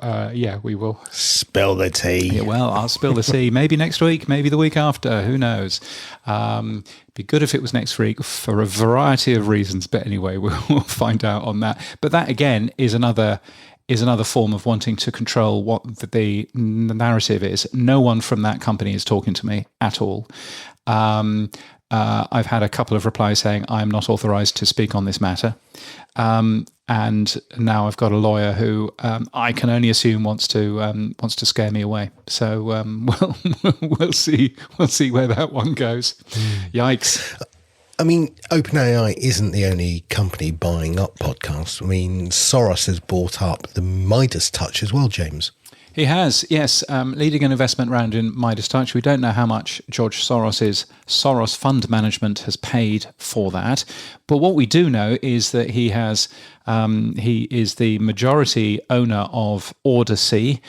we will spill the tea. Yeah, well, I'll spill the tea. Maybe next week, maybe the week after. Who knows? Be good if it was next week for a variety of reasons. But anyway, we'll find out on that. But that again is another form of wanting to control what the narrative is. No one from that company is talking to me at all. I've had a couple of replies saying I'm not authorized to speak on this matter. And now I've got a lawyer who I can only assume wants to scare me away. So we'll see where that one goes. Yikes. I mean, OpenAI isn't the only company buying up podcasts. I mean, Soros has bought up the Midas Touch as well, James. He has, yes, leading an investment round in Midas Touch. We don't know how much George Soros's Fund Management has paid for that. But what we do know is that he has He is the majority owner of Odyssey,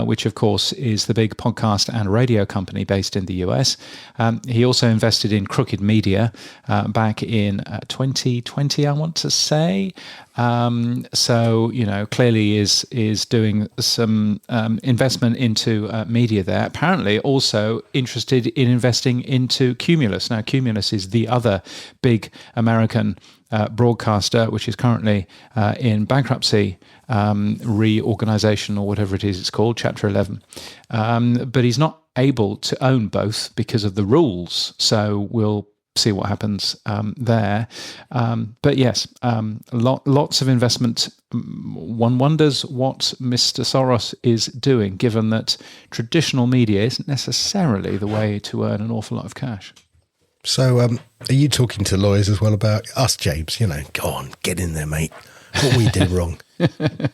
which of course is the big podcast and radio company based in the US. He also invested in Crooked Media back in 2020, I want to say. So, clearly is doing some investment into media there. Apparently also interested in investing into Cumulus. Now, Cumulus is the other big American broadcaster, which is currently in bankruptcy reorganization, or whatever it is it's called, Chapter 11. But he's not able to own both because of the rules. So we'll see what happens there. But yes, lots of investment. One wonders what Mr. Soros is doing, given that traditional media isn't necessarily the way to earn an awful lot of cash. So are you talking to lawyers as well about us, James? Go on, get in there, mate. What we did wrong.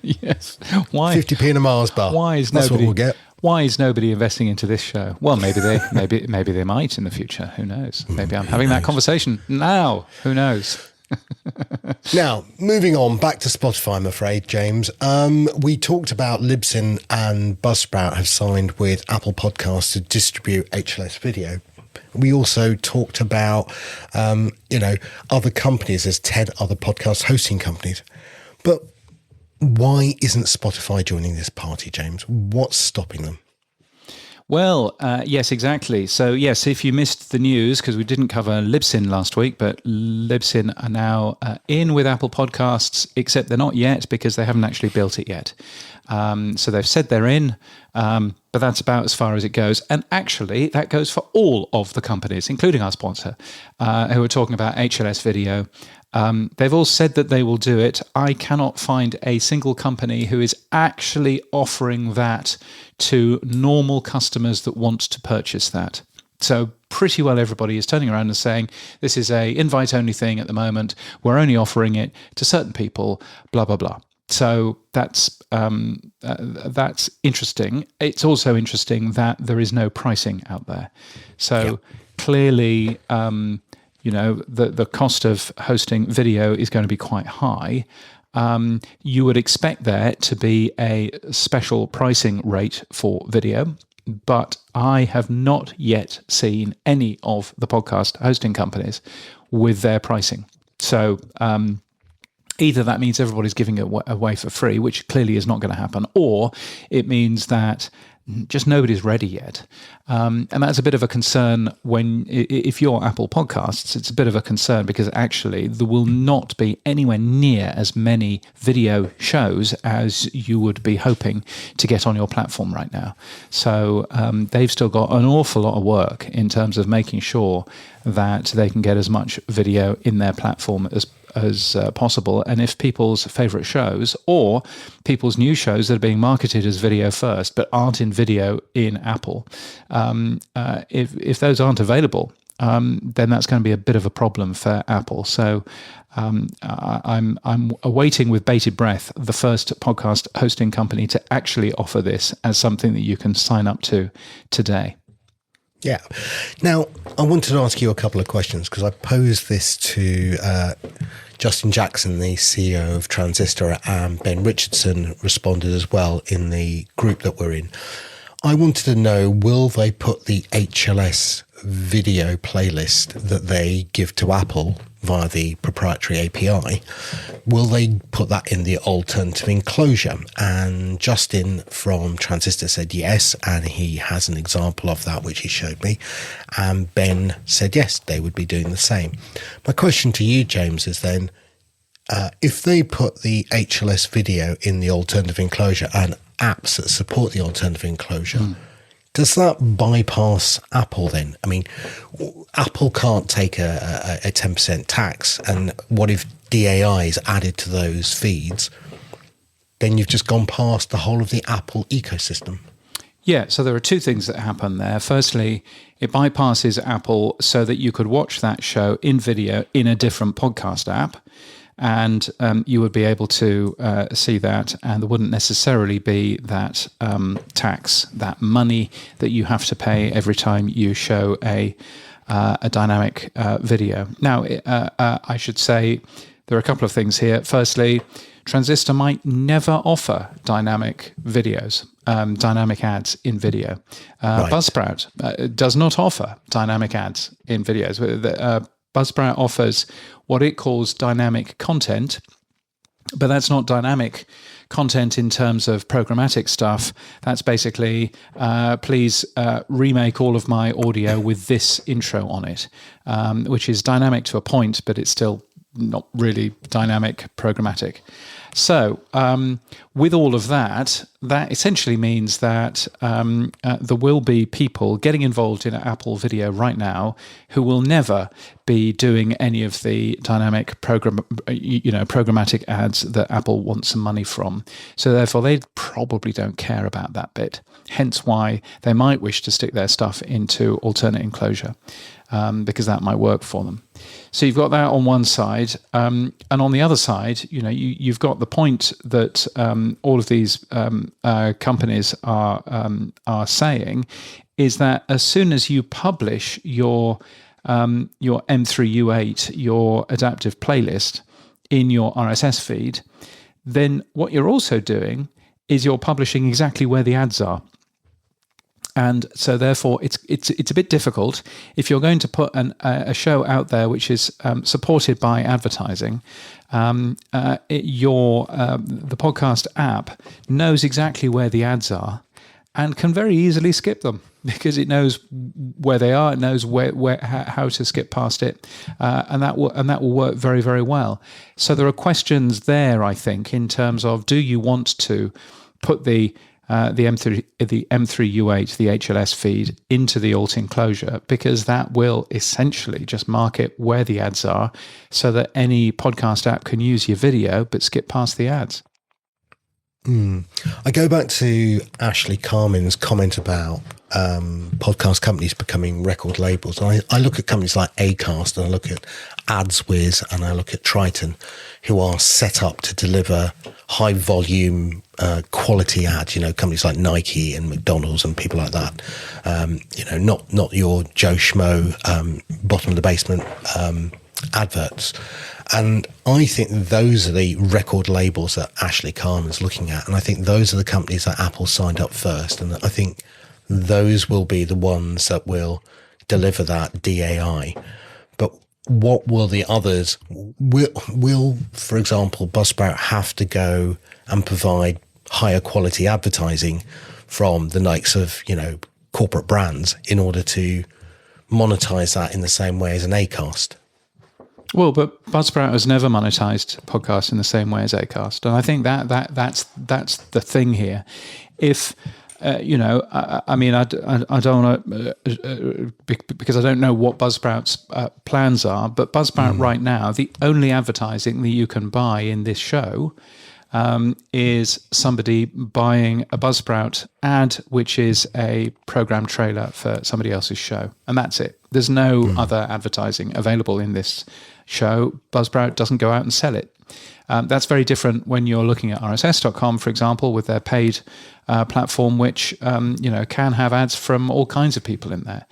Yes. Why 50p in a Mars bar. That's what we'll get. Why is nobody investing into this show? Well, maybe they might in the future. Who knows? Maybe I'm having that conversation now. Who knows? Now, moving on back to Spotify, I'm afraid, James. We talked about Libsyn and Buzzsprout have signed with Apple Podcasts to distribute HLS video. We also talked about, other companies. There's 10 other podcast hosting companies. But why isn't Spotify joining this party, James? What's stopping them? Well, yes, exactly. So, yes, if you missed the news, because we didn't cover Libsyn last week, but Libsyn are now in with Apple Podcasts, except they're not yet because they haven't actually built it yet. So they've said they're in, but that's about as far as it goes. And actually, that goes for all of the companies, including our sponsor, who are talking about HLS video. They've all said that they will do it. I cannot find a single company who is actually offering that to normal customers that want to purchase that. So pretty well everybody is turning around and saying, this is a invite-only thing at the moment. We're only offering it to certain people, blah, blah, blah. So that's interesting. It's also interesting that there is no pricing out there. So clearly, the cost of hosting video is going to be quite high. You would expect there to be a special pricing rate for video, but I have not yet seen any of the podcast hosting companies with their pricing. So either that means everybody's giving it away for free, which clearly is not going to happen, or it means that just nobody's ready yet. And that's a bit of a concern if you're Apple Podcasts, it's a bit of a concern because actually there will not be anywhere near as many video shows as you would be hoping to get on your platform right now. So they've still got an awful lot of work in terms of making sure that they can get as much video in their platform as possible. And if people's favorite shows or people's new shows that are being marketed as video first but aren't in video in Apple, if those aren't available, then that's going to be a bit of a problem for Apple. So I'm awaiting with bated breath the first podcast hosting company to actually offer this as something that you can sign up to today. Yeah. Now, I wanted to ask you a couple of questions because I posed this to Justin Jackson, the CEO of Transistor, and Ben Richardson responded as well in the group that we're in. I wanted to know, will they put the HLS video playlist that they give to Apple via the proprietary API, will they put that in the alternative enclosure? And Justin from Transistor said yes, and he has an example of that which he showed me, and Ben said yes, they would be doing the same. My question to you, James, is then if they put the HLS video in the alternative enclosure and apps that support the alternative enclosure, does that bypass Apple then? I mean, Apple can't take a 10% tax, and what if DAI is added to those feeds? Then you've just gone past the whole of the Apple ecosystem. Yeah, so there are two things that happen there. Firstly, it bypasses Apple so that you could watch that show in video in a different podcast app, and you would be able to see that, and there wouldn't necessarily be that tax, that money that you have to pay every time you show a dynamic video. Now, I should say there are a couple of things here. Firstly, Transistor might never offer dynamic videos, dynamic ads in video. Right. Buzzsprout does not offer dynamic ads in videos. Buzzsprout offers what it calls dynamic content, but that's not dynamic content in terms of programmatic stuff. That's basically, please remake all of my audio with this intro on it, which is dynamic to a point, but it's still not really dynamic programmatic. So with all of that, that essentially means that there will be people getting involved in Apple Video right now who will never be doing any of the dynamic programmatic ads that Apple wants some money from. So therefore, they probably don't care about that bit. Hence why they might wish to stick their stuff into alternate enclosure, because that might work for them. So you've got that on one side, and on the other side, you've got the point that all of these companies are saying is that as soon as you publish your M3U8, your adaptive playlist in your RSS feed, then what you're also doing is you're publishing exactly where the ads are. And so, therefore, it's a bit difficult if you're going to put a show out there which is supported by advertising. The podcast app knows exactly where the ads are and can very easily skip them because it knows where they are. It knows how to skip past it, and that will work very, very well. So there are questions there, I think, in terms of, do you want to put the M3U8, the HLS feed into the alt enclosure, because that will essentially just market where the ads are so that any podcast app can use your video but skip past the ads. I go back to Ashley Carmen's comment about podcast companies becoming record labels. And I look at companies like Acast, and I look at AdsWiz, and I look at Triton, who are set up to deliver high volume quality ads, companies like Nike and McDonald's and people like that. Not your Joe Schmo bottom of the basement adverts. And I think those are the record labels that Ashley Carmen's looking at. And I think those are the companies that Apple signed up first. And I think those will be the ones that will deliver that DAI. But what will the others, will, for example, Buzzsprout have to go and provide higher quality advertising from the likes of, corporate brands in order to monetize that in the same way as an Acast? Well, but Buzzsprout has never monetized podcasts in the same way as Acast, and I think that's the thing here. If I don't want to because I don't know what Buzzsprout's plans are, but Buzzsprout right now, the only advertising that you can buy in this show is somebody buying a Buzzsprout ad, which is a program trailer for somebody else's show, and that's it. There's no other advertising available in this show. Buzzsprout doesn't go out and sell it. That's very different when you're looking at RSS.com, for example, with their paid platform, which can have ads from all kinds of people in there.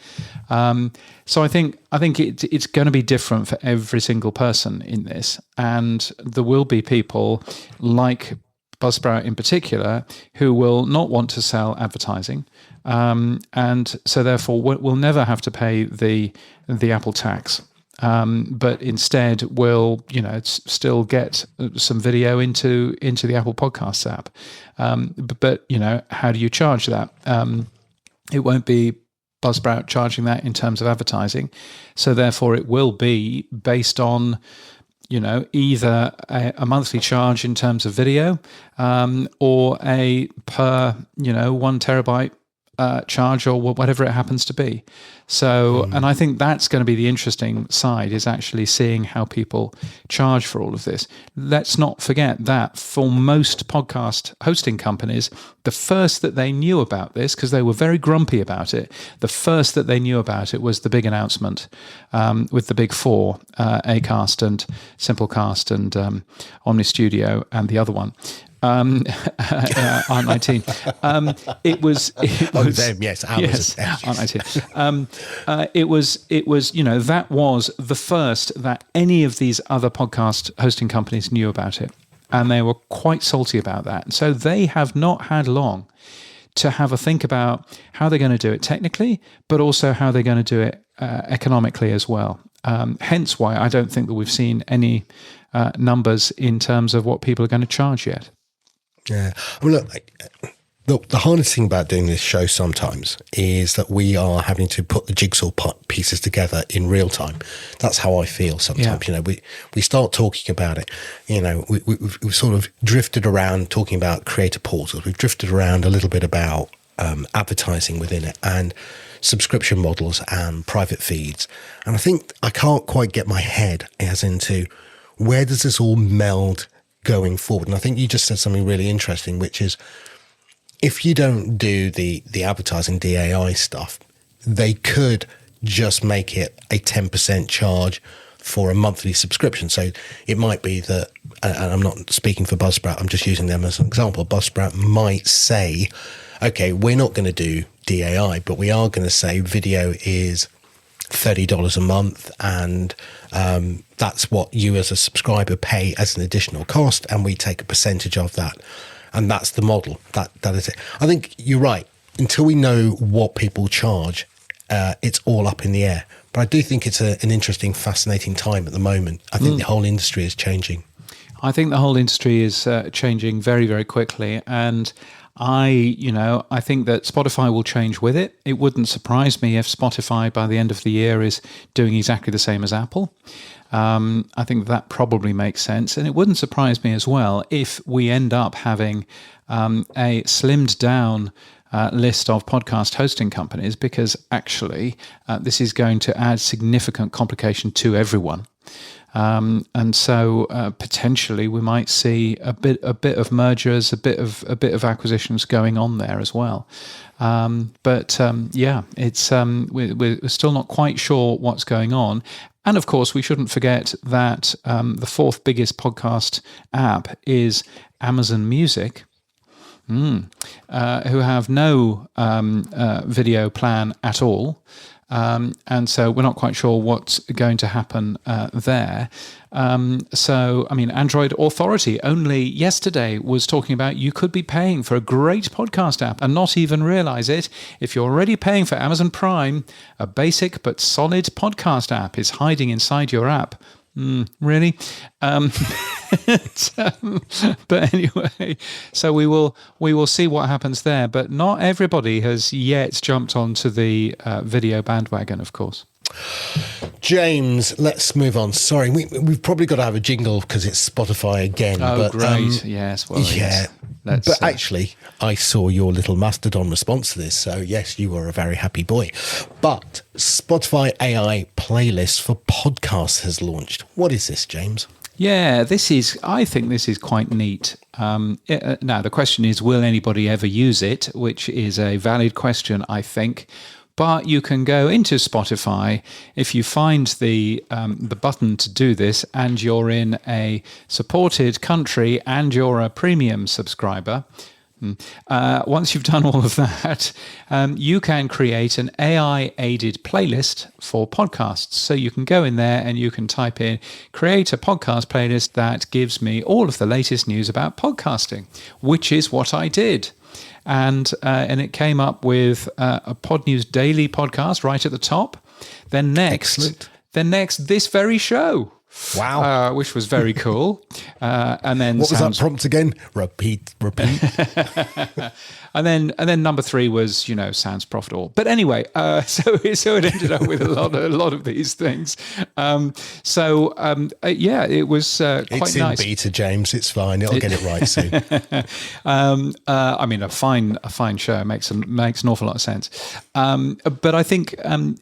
So I think it's going to be different for every single person in this, and there will be people like Buzzsprout in particular who will not want to sell advertising, and so therefore will never have to pay the Apple tax. But instead will, still get some video into the Apple Podcasts app. But how do you charge that? It won't be Buzzsprout charging that in terms of advertising. So therefore it will be based on, either a monthly charge in terms of video, or a per, 1 terabyte charge, or whatever it happens to be. So, and I think that's going to be the interesting side, is actually seeing how people charge for all of this. Let's not forget that for most podcast hosting companies, the first that they knew about this, because they were very grumpy about it, the first that they knew about it was the big announcement with the big four, Acast and Simplecast and Omni Studio and the other one. R19. It was them, yes, ours. Yes, R19. It was, that was the first that any of these other podcast hosting companies knew about it. And they were quite salty about that. So they have not had long to have a think about how they're going to do it technically, but also how they're going to do it economically as well. Hence why I don't think that we've seen any numbers in terms of what people are going to charge yet. Yeah. I mean, look, the hardest thing about doing this show sometimes is that we are having to put the jigsaw pieces together in real time. That's how I feel sometimes. Yeah. We start talking about it. We've sort of drifted around talking about creator portals. We've drifted around a little bit about advertising within it and subscription models and private feeds. And I think I can't quite get my head as into where does this all meld going forward. And I think you just said something really interesting, which is if you don't do the advertising DAI stuff, they could just make it a 10% charge for a monthly subscription. So it might be that, and I'm not speaking for Buzzsprout, I'm just using them as an example. Buzzsprout might say, okay, we're not going to do DAI, but we are going to say video is $30 a month, and that's what you as a subscriber pay as an additional cost, and we take a percentage of that, and that's the model. That is it. I think you're right. Until we know what people charge, it's all up in the air. But I do think it's an interesting, fascinating time at the moment. I think the whole industry is changing. I think the whole industry is changing very, very quickly, and I think that Spotify will change with it. It wouldn't surprise me if Spotify by the end of the year is doing exactly the same as Apple. I think that probably makes sense. And it wouldn't surprise me as well if we end up having a slimmed down list of podcast hosting companies, because actually this is going to add significant complication to everyone. And so potentially we might see a bit of mergers, a bit of acquisitions going on there as well. It's we're still not quite sure what's going on. And of course, we shouldn't forget that the fourth biggest podcast app is Amazon Music, who have no video plan at all. And so we're not quite sure what's going to happen there. Android Authority only yesterday was talking about you could be paying for a great podcast app and not even realize it. If you're already paying for Amazon Prime, a basic but solid podcast app is hiding inside your app. Really? But anyway, so we will see what happens there. But not everybody has yet jumped onto the video bandwagon, of course. James, let's move on. Sorry, we've probably got to have a jingle because it's Spotify again. Oh, but, great. Yes. Well, yeah. Yes. But actually, I saw your little Mastodon response to this. So, yes, you were a very happy boy. But Spotify AI playlist for podcasts has launched. What is this, James? Yeah, I think this is quite neat. Now, the question is, will anybody ever use it? Which is a valid question, I think. But you can go into Spotify if you find the button to do this, and you're in a supported country and you're a premium subscriber. Once you've done all of that, you can create an AI-aided playlist for podcasts. So you can go in there and you can type in, create a podcast playlist that gives me all of the latest news about podcasting, which is what I did. And it came up with a Pod News Daily podcast right at the top. Then next, this very show. Wow. Which was very cool. And then what was that prompt again? Repeat. And then number 3 was, sounds profitable. But anyway, so it ended up with a lot of these things. It was quite nice. It's in beta, James. It's fine. It'll get it right soon. A fine show makes an awful lot of sense. But I think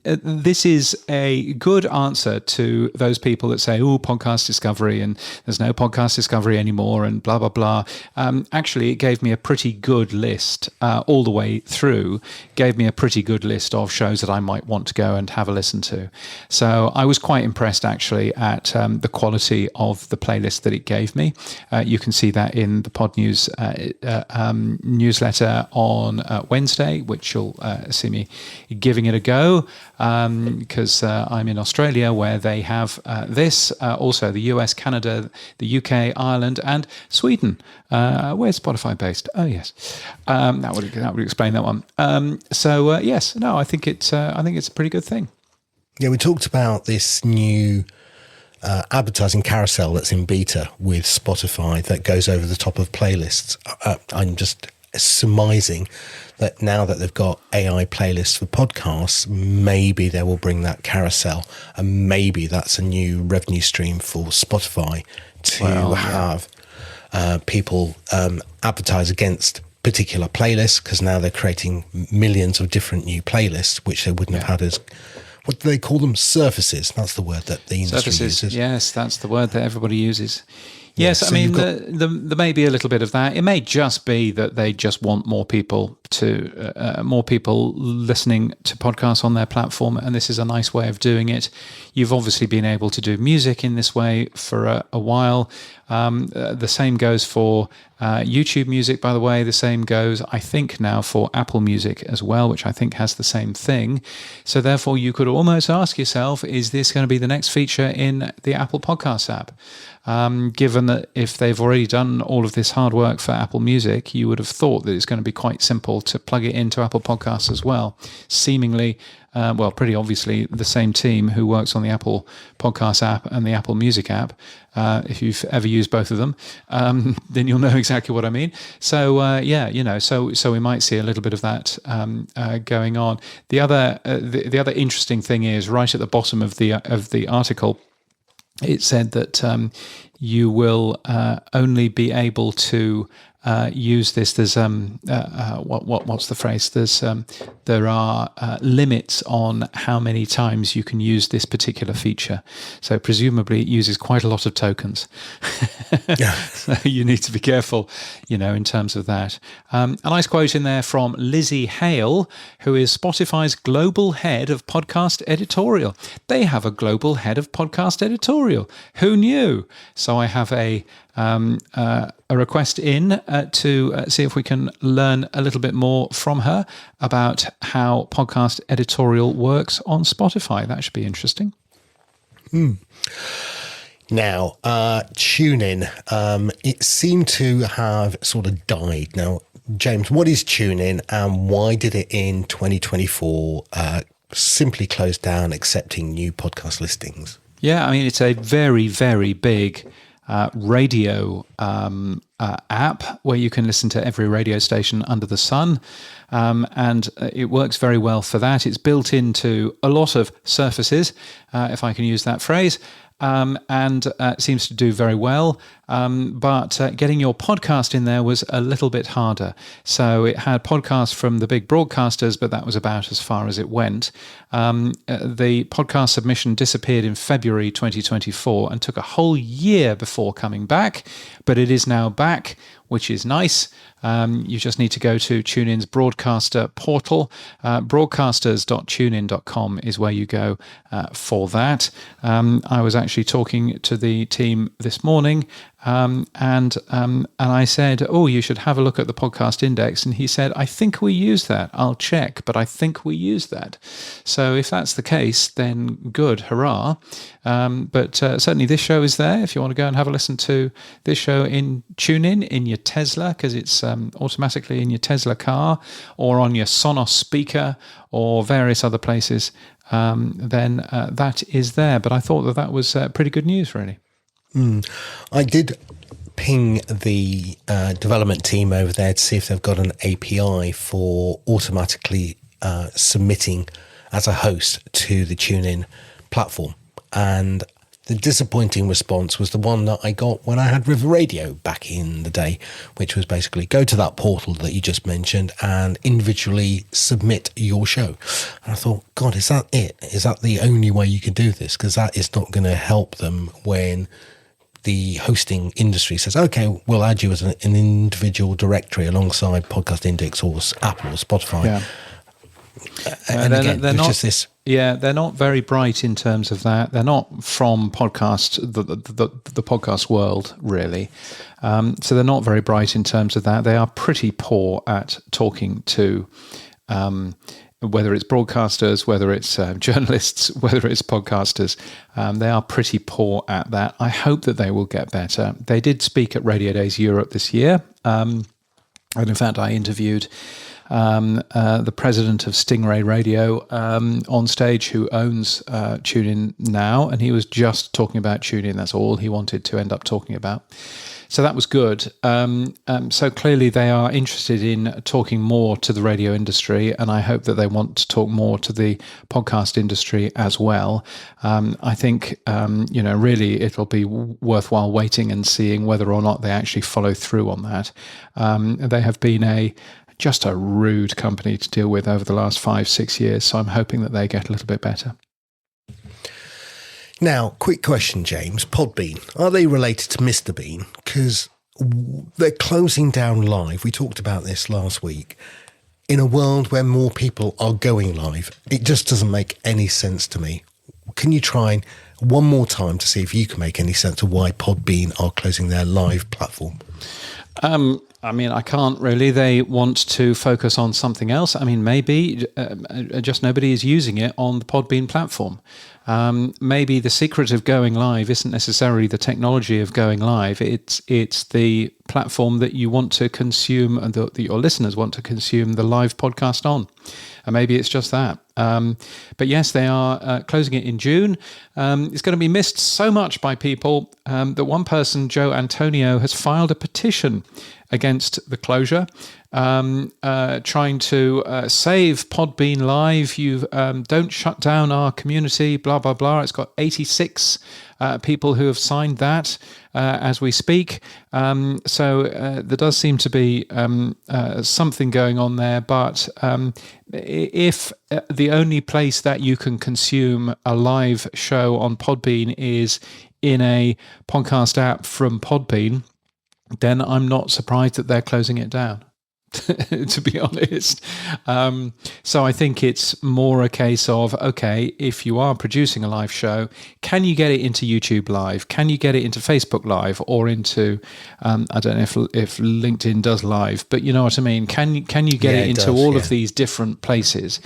this is a good answer to those people that say, oh, podcast discovery, and there's no podcast discovery anymore, and blah, blah, blah. Actually, it gave me a pretty good list all the way through, gave me a pretty good list of shows that I might want to go and have a listen to. So I was quite impressed, actually, at the quality of the playlist that it gave me. You can see that in the Pod News newsletter on Wednesday, which you'll see me giving it a go, because I'm in Australia, where they have this, also the US, Canada, the UK, Ireland, and Sweden. Where's Spotify based? Oh yes, that would explain that one. Yes, no, I think it's a pretty good thing. Yeah, we talked about this new advertising carousel that's in beta with Spotify that goes over the top of playlists. I'm just surmising that now that they've got AI playlists for podcasts, maybe they will bring that carousel, and maybe that's a new revenue stream for Spotify to have people advertise against particular playlists, because now they're creating millions of different new playlists, which they wouldn't have had as, what do they call them? Surfaces. That's the word that the industry uses. Yes, that's the word that everybody uses. Yes, so I mean, there may be a little bit of that. It may just be that they just want more people listening to podcasts on their platform, and this is a nice way of doing it. You've obviously been able to do music in this way for a while. The same goes for YouTube Music, by the way. The same goes, I think, now for Apple Music as well, which I think has the same thing. So therefore, you could almost ask yourself, is this going to be the next feature in the Apple Podcasts app? Given that if they've already done all of this hard work for Apple Music, you would have thought that it's going to be quite simple to plug it into Apple Podcasts as well. Seemingly, pretty obviously, the same team who works on the Apple Podcasts app and the Apple Music app. If you've ever used both of them, then you'll know exactly what I mean. So so we might see a little bit of that going on. The other interesting thing is, right at the bottom of the article, it said that you will only be able to use this. There's what's the phrase? There are limits on how many times you can use this particular feature. So presumably it uses quite a lot of tokens. So you need to be careful, in terms of that. A nice quote in there from Lizzie Hale, who is Spotify's global head of podcast editorial. They have a global head of podcast editorial. Who knew? So I have a request in to see if we can learn a little bit more from her about how podcast editorial works on Spotify. That should be interesting. Now, TuneIn, it seemed to have sort of died. Now, James, what is TuneIn, and why did it in 2024 simply close down accepting new podcast listings? Yeah, I mean, it's a very, very big radio app where you can listen to every radio station under the sun, and it works very well for that. It's built into a lot of surfaces, if I can use that phrase, and seems to do very well. But getting your podcast in there was a little bit harder. So it had podcasts from the big broadcasters, but that was about as far as it went. The podcast submission disappeared in February 2024 and took a whole year before coming back, but it is now back, which is nice. You just need to go to TuneIn's broadcaster portal. Broadcasters.tunein.com is where you go for that. I was actually talking to the team this morning, and I said, oh, you should have a look at the podcast index. And he said, I think we use that. I'll check, but I think we use that. So if that's the case, then good, hurrah. But certainly this show is there if you want to go and have a listen to this show in TuneIn in your Tesla, because it's automatically in your Tesla car or on your Sonos speaker or various other places, then that is there. But I thought that was pretty good news, really. I did ping the development team over there to see if they've got an API for automatically submitting as a host to the TuneIn platform. And The disappointing response was the one that I got when I had River Radio back in the day, which was basically go to that portal that you just mentioned and individually submit your show. And I thought, God, is that it? Is that the only way you can do this? Because that is not going to help them when the hosting industry says, okay, we'll add you as an individual directory alongside Podcast Index or Apple or Spotify. Yeah. And again, they're it's not, just this. Yeah, they're not very bright in terms of that. They're not from the podcast world, really. So they're not very bright in terms of that. They are pretty poor at talking to whether it's broadcasters, whether it's journalists, whether it's podcasters. They are pretty poor at that. I hope that they will get better. They did speak at Radio Days Europe this year. And in fact, I interviewed the president of Stingray Radio on stage, who owns TuneIn now, and he was just talking about TuneIn. That's all he wanted to end up talking about. So that was good. So clearly they are interested in talking more to the radio industry, and I hope that they want to talk more to the podcast industry as well. I think, really it'll be worthwhile waiting and seeing whether or not they actually follow through on that. They have been just a rude company to deal with over the last 5-6 years. So I'm hoping that they get a little bit better. Now, quick question, James. Podbean, are they related to Mr. Bean? Because they're closing down live. We talked about this last week. In a world where more people are going live, it just doesn't make any sense to me. Can you try one more time to see if you can make any sense of why Podbean are closing their live platform? I can't really. They want to focus on something else. Maybe just nobody is using it on the Podbean platform. Maybe the secret of going live isn't necessarily the technology of going live. It's the platform that you want to consume and that your listeners want to consume the live podcast on. And maybe it's just that. But yes, they are closing it in June. It's going to be missed so much by people that one person, Joe Antonio, has filed a petition against the closure, trying to save Podbean Live. You don't shut down our community, blah, blah, blah. It's got 86 people who have signed that as we speak. So there does seem to be something going on there. But if the only place that you can consume a live show on Podbean is in a podcast app from Podbean, then I'm not surprised that they're closing it down, to be honest. So I think it's more a case of, okay, if you are producing a live show, can you get it into YouTube Live? Can you get it into Facebook Live or into, I don't know if LinkedIn does live, but you know what I mean? Can you get it into all of these different places?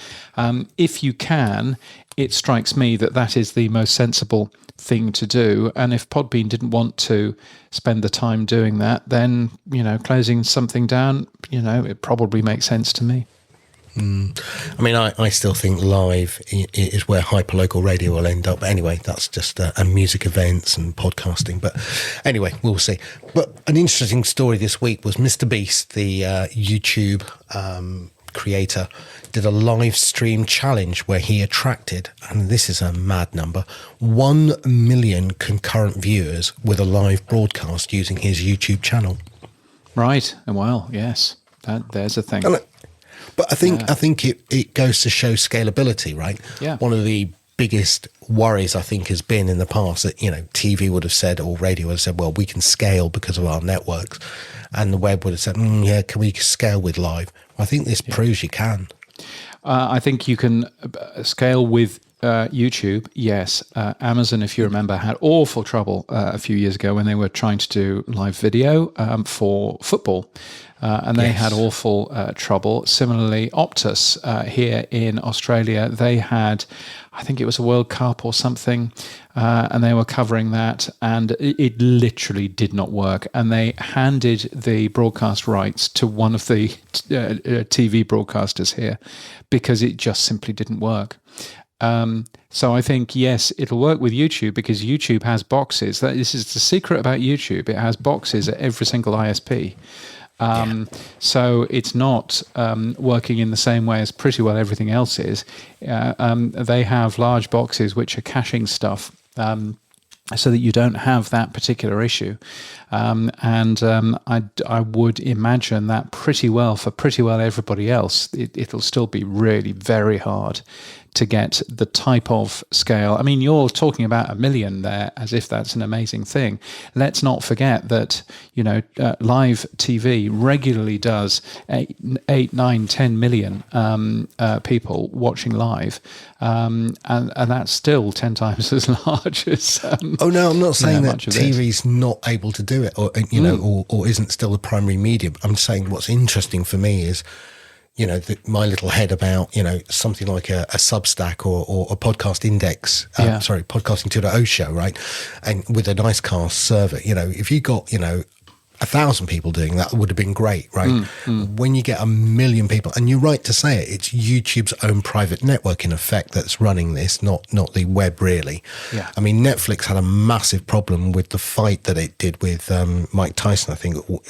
If you can, it strikes me that is the most sensible thing to do. And if Podbean didn't want to spend the time doing that, then, closing something down, it probably makes sense to me. I still think live is where hyperlocal radio will end up. Anyway, that's just a music events and podcasting. But anyway, we'll see. But an interesting story this week was Mr. Beast, the YouTube creator, did a live stream challenge where he attracted, and this is a mad number, 1 million concurrent viewers with a live broadcast using his YouTube channel. Right. Well, yes, there's a thing. But I think it goes to show scalability, right? Yeah. One of the biggest worries I think has been in the past that, TV would have said or radio would have said, well, we can scale because of our networks. And the web would have said, can we scale with live? I think this proves you can. I think you can scale with YouTube, yes. Amazon, if you remember, had awful trouble a few years ago when they were trying to do live video for football. And they had awful trouble. Similarly, Optus here in Australia, they had, I think it was a World Cup or something, and they were covering that, and it literally did not work. And they handed the broadcast rights to one of the TV broadcasters here because it just simply didn't work. So I think, yes, it'll work with YouTube because YouTube has boxes. This is the secret about YouTube. It has boxes at every single ISP. So it's not working in the same way as pretty well everything else is. They have large boxes which are caching stuff so that you don't have that particular issue. I would imagine that pretty well everybody else, it'll still be really very hard to get the type of scale. I mean, you're talking about 1 million there as if that's an amazing thing. Let's not forget that, live TV regularly does 8, 9, 10 million people watching live. And that's still 10 times as large as... oh, no, I'm not saying that TV's not able to do it or isn't still the primary medium. I'm saying what's interesting for me is, my little head about, something like a Substack or a podcast index, podcasting 2.0 show, right? And with a nice cast server, if you got, 1,000 people doing that would have been great, right? When you get 1 million people, and you're right to say it, it's YouTube's own private network in effect that's running this, not the web really. Yeah. I mean, Netflix had a massive problem with the fight that it did with Mike Tyson, I think, or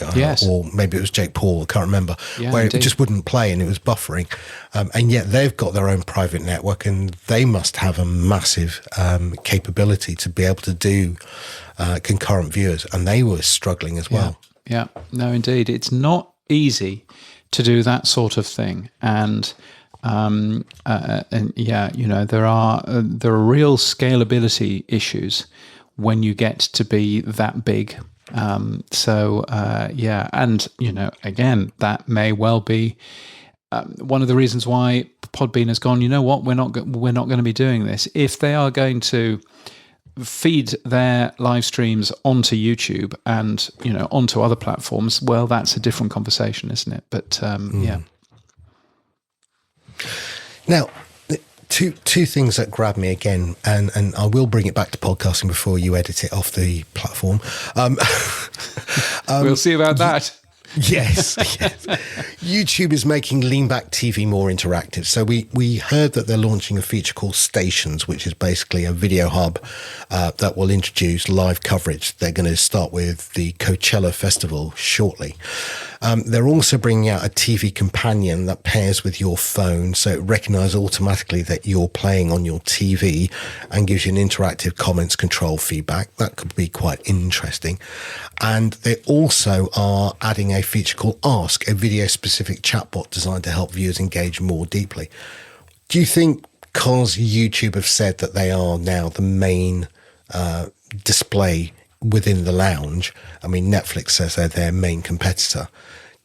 maybe it was Jake Paul, I can't remember, where indeed. It just wouldn't play and it was buffering. And yet they've got their own private network and they must have a massive capability to be able to do concurrent viewers, and they were struggling as well. Yeah, no, indeed, it's not easy to do that sort of thing, and there are real scalability issues when you get to be that big. And again, that may well be one of the reasons why Podbean has gone, you know what, we're not going to be doing this. If they are going to feed their live streams onto YouTube and onto other platforms, well, that's a different conversation, isn't it? But yeah. Now, two things that grab me again, and I will bring it back to podcasting before you edit it off the platform. We'll see about that. Yes. YouTube is making lean back TV more interactive. So we heard that they're launching a feature called Stations, which is basically a video hub that will introduce live coverage. They're going to start with the Coachella Festival shortly. They're also bringing out a TV companion that pairs with your phone, so it recognizes automatically that you're playing on your TV and gives you an interactive comments control feedback. That could be quite interesting. And they also are adding a feature called Ask, a video-specific chatbot designed to help viewers engage more deeply. Do you think, because YouTube have said that they are now the main display within the lounge, I mean, Netflix says they're their main competitor,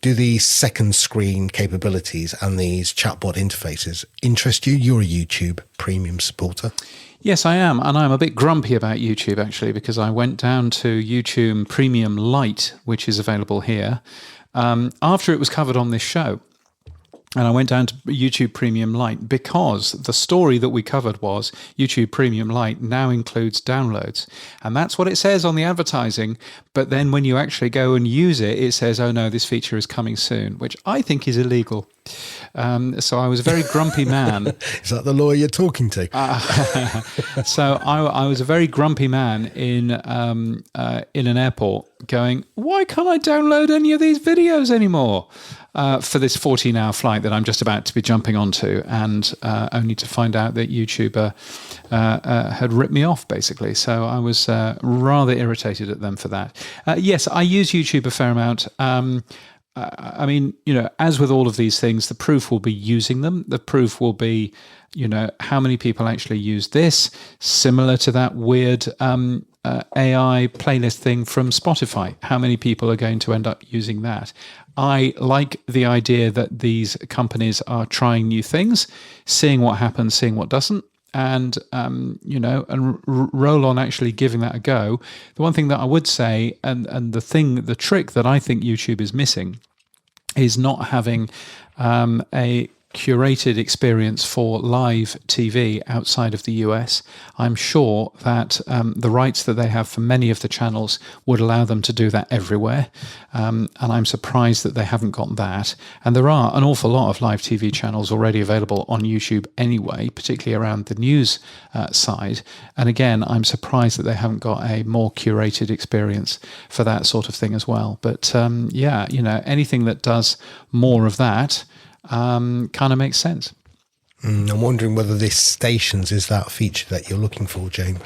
do these second screen capabilities and these chatbot interfaces interest you? You're a YouTube premium supporter. Yes, I am. And I'm a bit grumpy about YouTube, actually, because I went down to YouTube Premium Lite, which is available here, after it was covered on this show. And I went down to YouTube Premium Lite because the story that we covered was YouTube Premium Lite now includes downloads. And that's what it says on the advertising. But then when you actually go and use it, it says, oh no, this feature is coming soon, which I think is illegal. So I was a very grumpy man. Is that the lawyer you're talking to? So I was a very grumpy man in an airport going, why can't I download any of these videos anymore? For this 14-hour flight that I'm just about to be jumping onto, and only to find out that YouTube had ripped me off, basically. So I was rather irritated at them for that. Yes, I use YouTube a fair amount. I mean, as with all of these things, the proof will be using them. The proof will be, how many people actually use this, similar to that weird AI playlist thing from Spotify. How many people are going to end up using that? I like the idea that these companies are trying new things, seeing what happens, seeing what doesn't, and roll on actually giving that a go. The one thing that I would say, and the trick that I think YouTube is missing, is not having a curated experience for live TV outside of the US. I'm sure that the rights that they have for many of the channels would allow them to do that everywhere. And I'm surprised that they haven't got that. And there are an awful lot of live TV channels already available on YouTube anyway, particularly around the news side. And again, I'm surprised that they haven't got a more curated experience for that sort of thing as well. But anything that does more of that kind of makes sense. I'm wondering whether this stations is that feature that you're looking for, James.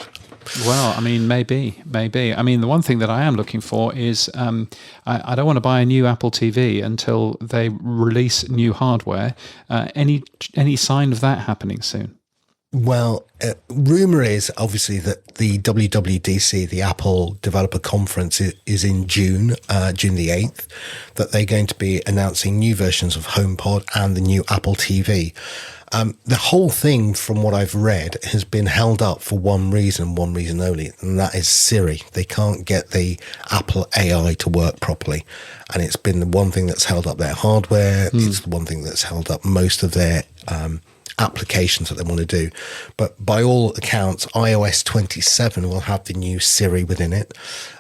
Well, I mean, maybe. I mean, the one thing that I am looking for is I don't want to buy a new Apple TV until they release new hardware. Any sign of that happening soon? Well, rumor is obviously that the WWDC, the Apple Developer Conference, is in June, June the 8th, that they're going to be announcing new versions of HomePod and the new Apple TV. The whole thing, from what I've read, has been held up for one reason only, and that is Siri. They can't get the Apple AI to work properly, and it's been the one thing that's held up their hardware. It's the one thing that's held up most of their applications that they want to do. But by all accounts, iOS 27 will have the new Siri within it,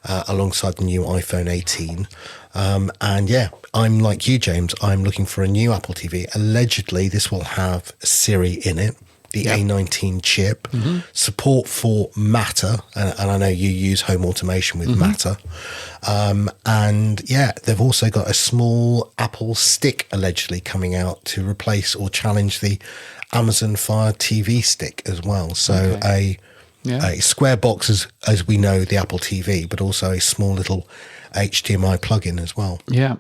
alongside the new iPhone 18. And yeah, I'm like you, James. I'm looking for a new Apple TV. Allegedly, this will have Siri in it, the A19 chip, support for Matter, and I know you use home automation with Matter. And yeah, they've also got a small Apple stick allegedly coming out to replace or challenge the Amazon Fire TV stick as well. So a square box as we know the Apple TV, but also a small little HDMI plug-in as well. Yeah.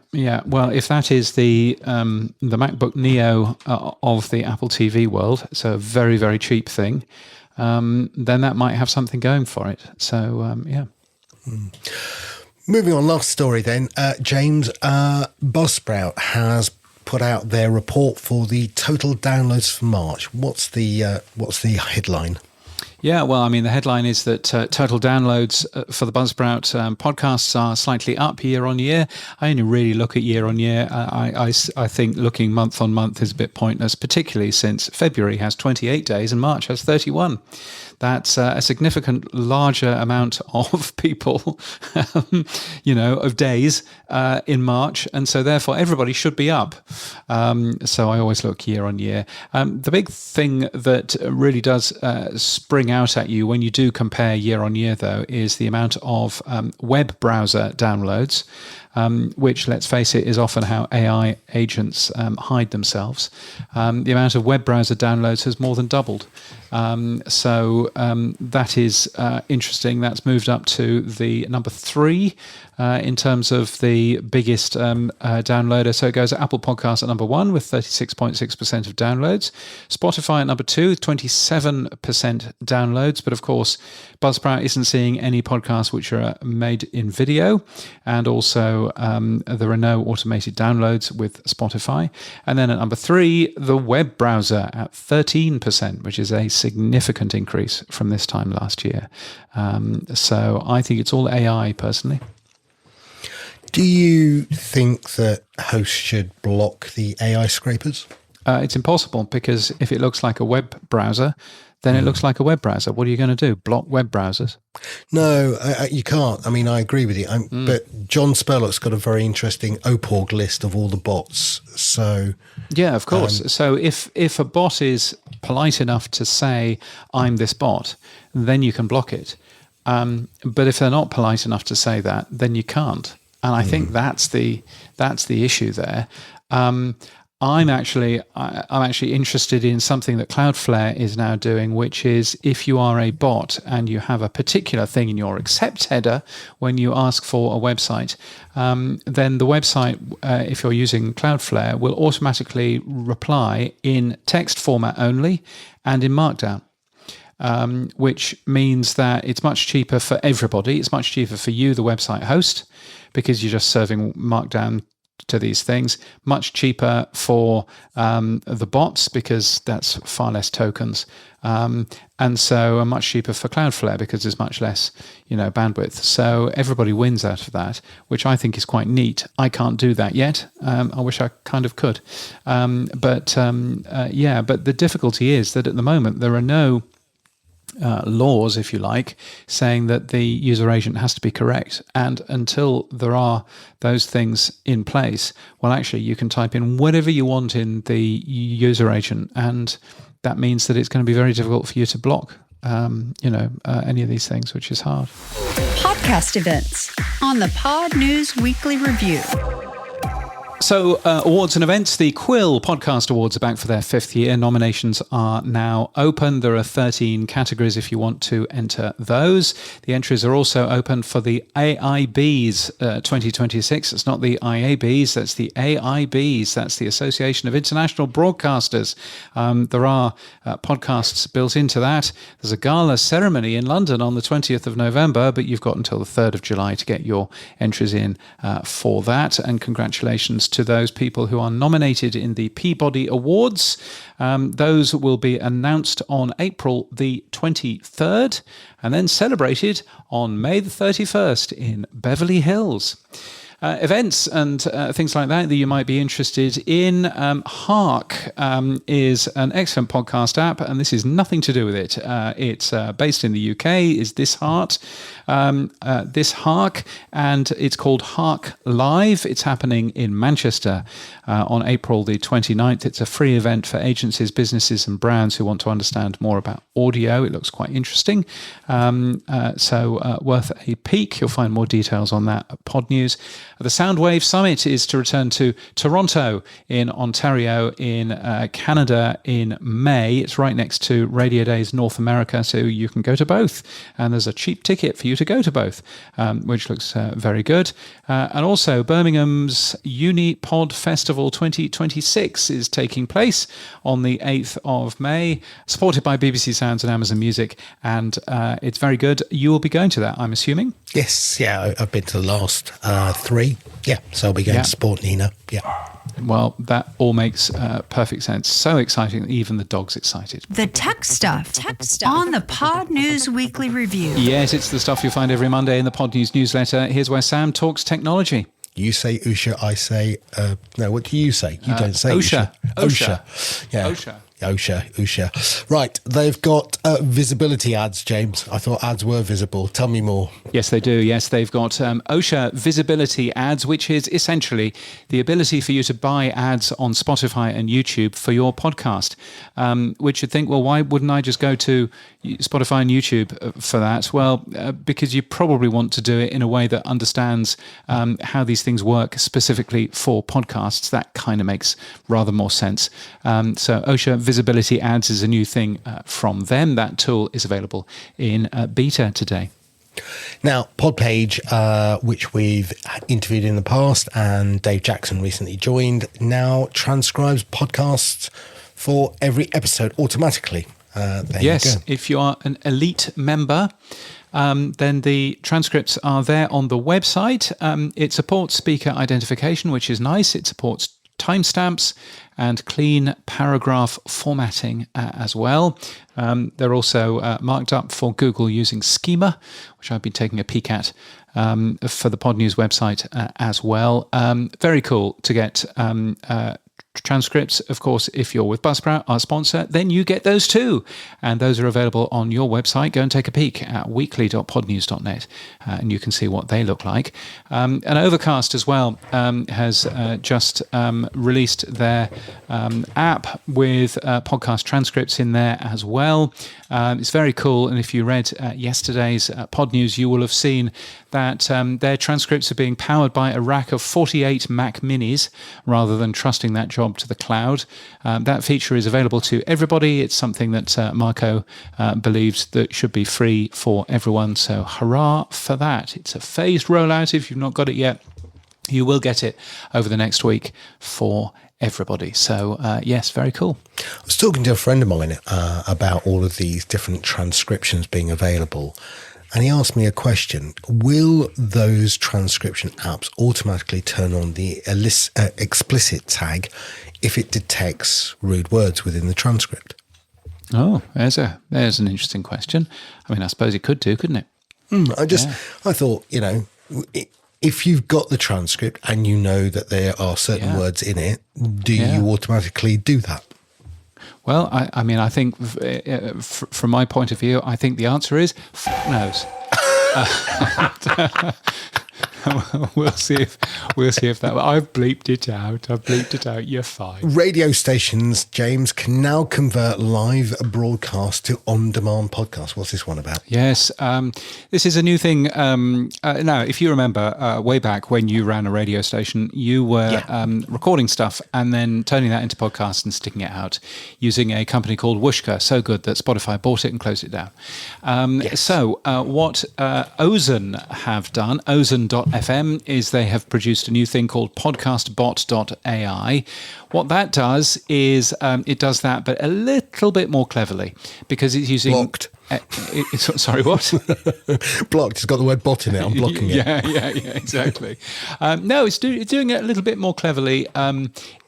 Well, if that is the MacBook Neo of the Apple TV world, so a very, very cheap thing, then that might have something going for it. So, yeah. Moving on, last story then. James, Buzzsprout has put out their report for the total downloads for March. What's the headline? Yeah, well, I mean, the headline is that total downloads for the Buzzsprout podcasts are slightly up year on year. I only really look at year on year. I think looking month on month is a bit pointless, particularly since February has 28 days and March has 31. That's a significant larger amount of people, of days in March. And so therefore everybody should be up. So I always look year on year. The big thing that really does spring out at you when you do compare year on year, though, is the amount of web browser downloads, which, let's face it, is often how AI agents hide themselves. The amount of web browser downloads has more than doubled. So that is interesting. That's moved up to the number 3 in terms of the biggest downloader. So it goes Apple Podcasts at number 1 with 36.6% of downloads. Spotify at number 2 with 27% downloads. But of course, Buzzsprout isn't seeing any podcasts which are made in video. And also there are no automated downloads with Spotify. And then at number 3, the web browser at 13%, which is a significant increase from this time last year. So I think it's all AI personally. Do you think that hosts should block the AI scrapers? It's impossible, because if it looks like a web browser, then it looks like a web browser. What are you going to do? Block web browsers? No, you can't. I mean, I agree with you. But John Spurlock's got a very interesting OPORG list of all the bots. So yeah, of course. So if a bot is polite enough to say, I'm this bot, then you can block it. But if they're not polite enough to say that, then you can't. And I think that's the issue there. I'm actually interested in something that Cloudflare is now doing, which is if you are a bot and you have a particular thing in your accept header when you ask for a website, then the website, if you're using Cloudflare, will automatically reply in text format only and in Markdown. Which means that it's much cheaper for everybody. It's much cheaper for you, the website host, because you're just serving Markdown to these things. Much cheaper for the bots, because that's far less tokens. And so much cheaper for Cloudflare, because there's much less, bandwidth. So everybody wins out of that, which I think is quite neat. I can't do that yet. I wish I kind of could. But the difficulty is that at the moment there are no laws, if you like, saying that the user agent has to be correct. And until there are those things in place, well, actually, you can type in whatever you want in the user agent, and that means that it's going to be very difficult for you to block, any of these things, which is hard. Podcast events on the Pod News Weekly Review. So, awards and events. The Quill Podcast Awards are back for their 5th year. Nominations are now open. There are 13 categories if you want to enter those. The entries are also open for the AIBs 2026. It's not the IABs, that's the AIBs. That's the Association of International Broadcasters. There are podcasts built into that. There's a gala ceremony in London on the 20th of November, but you've got until the 3rd of July to get your entries in for that. And congratulations to those people who are nominated in the Peabody Awards. Those will be announced on April the 23rd and then celebrated on May the 31st in Beverly Hills. Events and things like that you might be interested in. Hark is an excellent podcast app, and this is nothing to do with it. It's based in the UK, is This Hark, and it's called Hark Live. It's happening in Manchester on April the 29th. It's a free event for agencies, businesses and brands who want to understand more about audio. It looks quite interesting, so worth a peek. You'll find more details on that at Pod News. The Soundwave Summit is to return to Toronto in Ontario in Canada in May. It's right next to Radio Days North America, so you can go to both. And there's a cheap ticket for you to go to both, which looks very good. And also Birmingham's Unipod Festival 2026 is taking place on the 8th of May, supported by BBC Sounds and Amazon Music. And it's very good. You will be going to that, I'm assuming? Yes, yeah, I've been to the last 3. Yeah, so I'll be going to support Nina. Yeah. Well, that all makes perfect sense. So exciting that even the dog's excited. The tech stuff on the Pod News Weekly Review. Yes, it's the stuff you find every Monday in the Pod News newsletter. Here's where Sam talks technology. You say Usha, I say, no, what do you say? You don't say Usha. Usha. Yeah. Usha. Right, they've got visibility ads, James. I thought ads were visible. Tell me more. Yes, they do. Yes, they've got OSHA visibility ads, which is essentially the ability for you to buy ads on Spotify and YouTube for your podcast, which you'd think, well, why wouldn't I just go to Spotify and YouTube for that? Well, because you probably want to do it in a way that understands how these things work specifically for podcasts. That kind of makes rather more sense. So OSHA visibility ads is a new thing from them. That tool is available in beta today. Now, Podpage, which we've interviewed in the past, and Dave Jackson recently joined, now transcribes podcasts for every episode automatically. Yes, if you are an elite member, then the transcripts are there on the website. It supports speaker identification, which is nice. It supports timestamps and clean paragraph formatting as well. They're also marked up for Google using Schema, which I've been taking a peek at for the Pod News website as well. Very cool to get transcripts. Of course, if you're with Buzzsprout, our sponsor, then you get those too. And those are available on your website. Go and take a peek at weekly.podnews.net and you can see what they look like. And Overcast as well has just released their app with podcast transcripts in there as well. It's very cool. And if you read yesterday's Pod News, you will have seen that their transcripts are being powered by a rack of 48 Mac Minis rather than trusting that job to the cloud. That feature is available to everybody. It's something that Marco believes that should be free for everyone. So hurrah for that. It's a phased rollout. If you've not got it yet, you will get it over the next week for everybody. So yes, very cool. I was talking to a friend of mine about all of these different transcriptions being available. And he asked me a question. Will those transcription apps automatically turn on the explicit tag if it detects rude words within the transcript? Oh, there's an interesting question. I mean, I suppose it could do, couldn't it? I thought, if you've got the transcript and you know that there are certain words in it, do you automatically do that? Well, I mean, I think from my point of view, I think the answer is knows. we'll see if that. I've bleeped it out. You're fine. Radio stations, James, can now convert live broadcast to on-demand podcasts. What's this one about? Yes, this is a new thing. Now, if you remember, way back when you ran a radio station, you were recording stuff and then turning that into podcasts and sticking it out using a company called Whooshka. So good that Spotify bought it and closed it down. So what Ozone have done, Ozone.fm, is they have produced a new thing called podcastbot.ai. What that does is it does that, but a little bit more cleverly, because it's using... Blocked. Sorry, what? Blocked. It's got the word bot in it. I'm blocking it. Yeah, exactly. No, it's doing it a little bit more cleverly.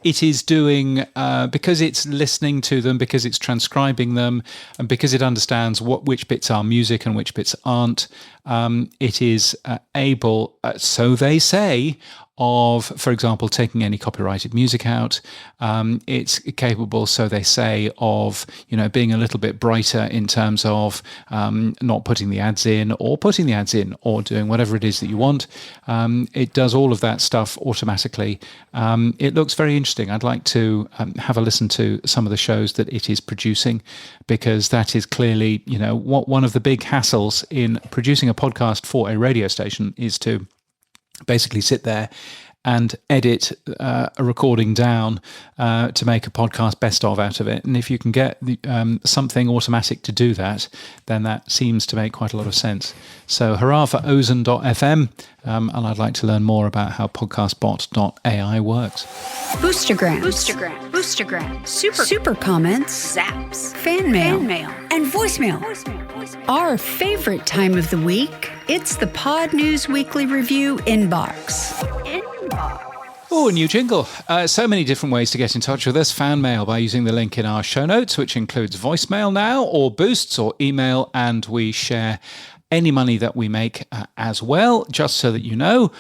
It is doing, because it's listening to them, because it's transcribing them, and because it understands which bits are music and which bits aren't, it is able, so they say, of, for example, taking any copyrighted music out. It's capable, so they say, of, being a little bit brighter in terms of not putting the ads in, or putting the ads in, or doing whatever it is that you want. It does all of that stuff automatically. It looks very interesting. I'd like to have a listen to some of the shows that it is producing, because that is clearly, what one of the big hassles in producing a podcast for a radio station is to basically sit there and edit a recording down to make a podcast best of out of it. And if you can get something automatic to do that, then that seems to make quite a lot of sense. So hurrah for Ozone.fm, and I'd like to learn more about how podcastbot.ai works. Boostergram, super comments, zaps, fan mail, and voicemail. Our favorite time of the week, it's the Pod News Weekly Review inbox. Oh, a new jingle. So many different ways to get in touch with us. Fan mail by using the link in our show notes, which includes voicemail now, or boosts, or email, and we share any money that we make as well. Just so that you know,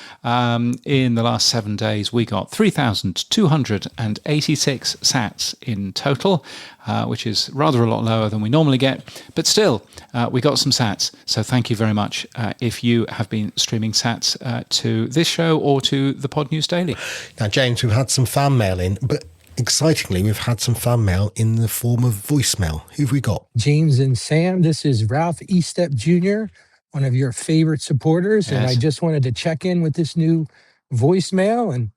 in the last 7 days, we got 3,286 sats in total, which is rather a lot lower than we normally get. But still, we got some sats. So thank you very much if you have been streaming sats to this show or to the Pod News Daily. Now, James, we've had some fan mail in, but excitingly, we've had some fan mail in the form of voicemail. Who've we got? James and Sam, this is Ralph Estep Jr., one of your favorite supporters. Yes. And I just wanted to check in with this new voicemail. And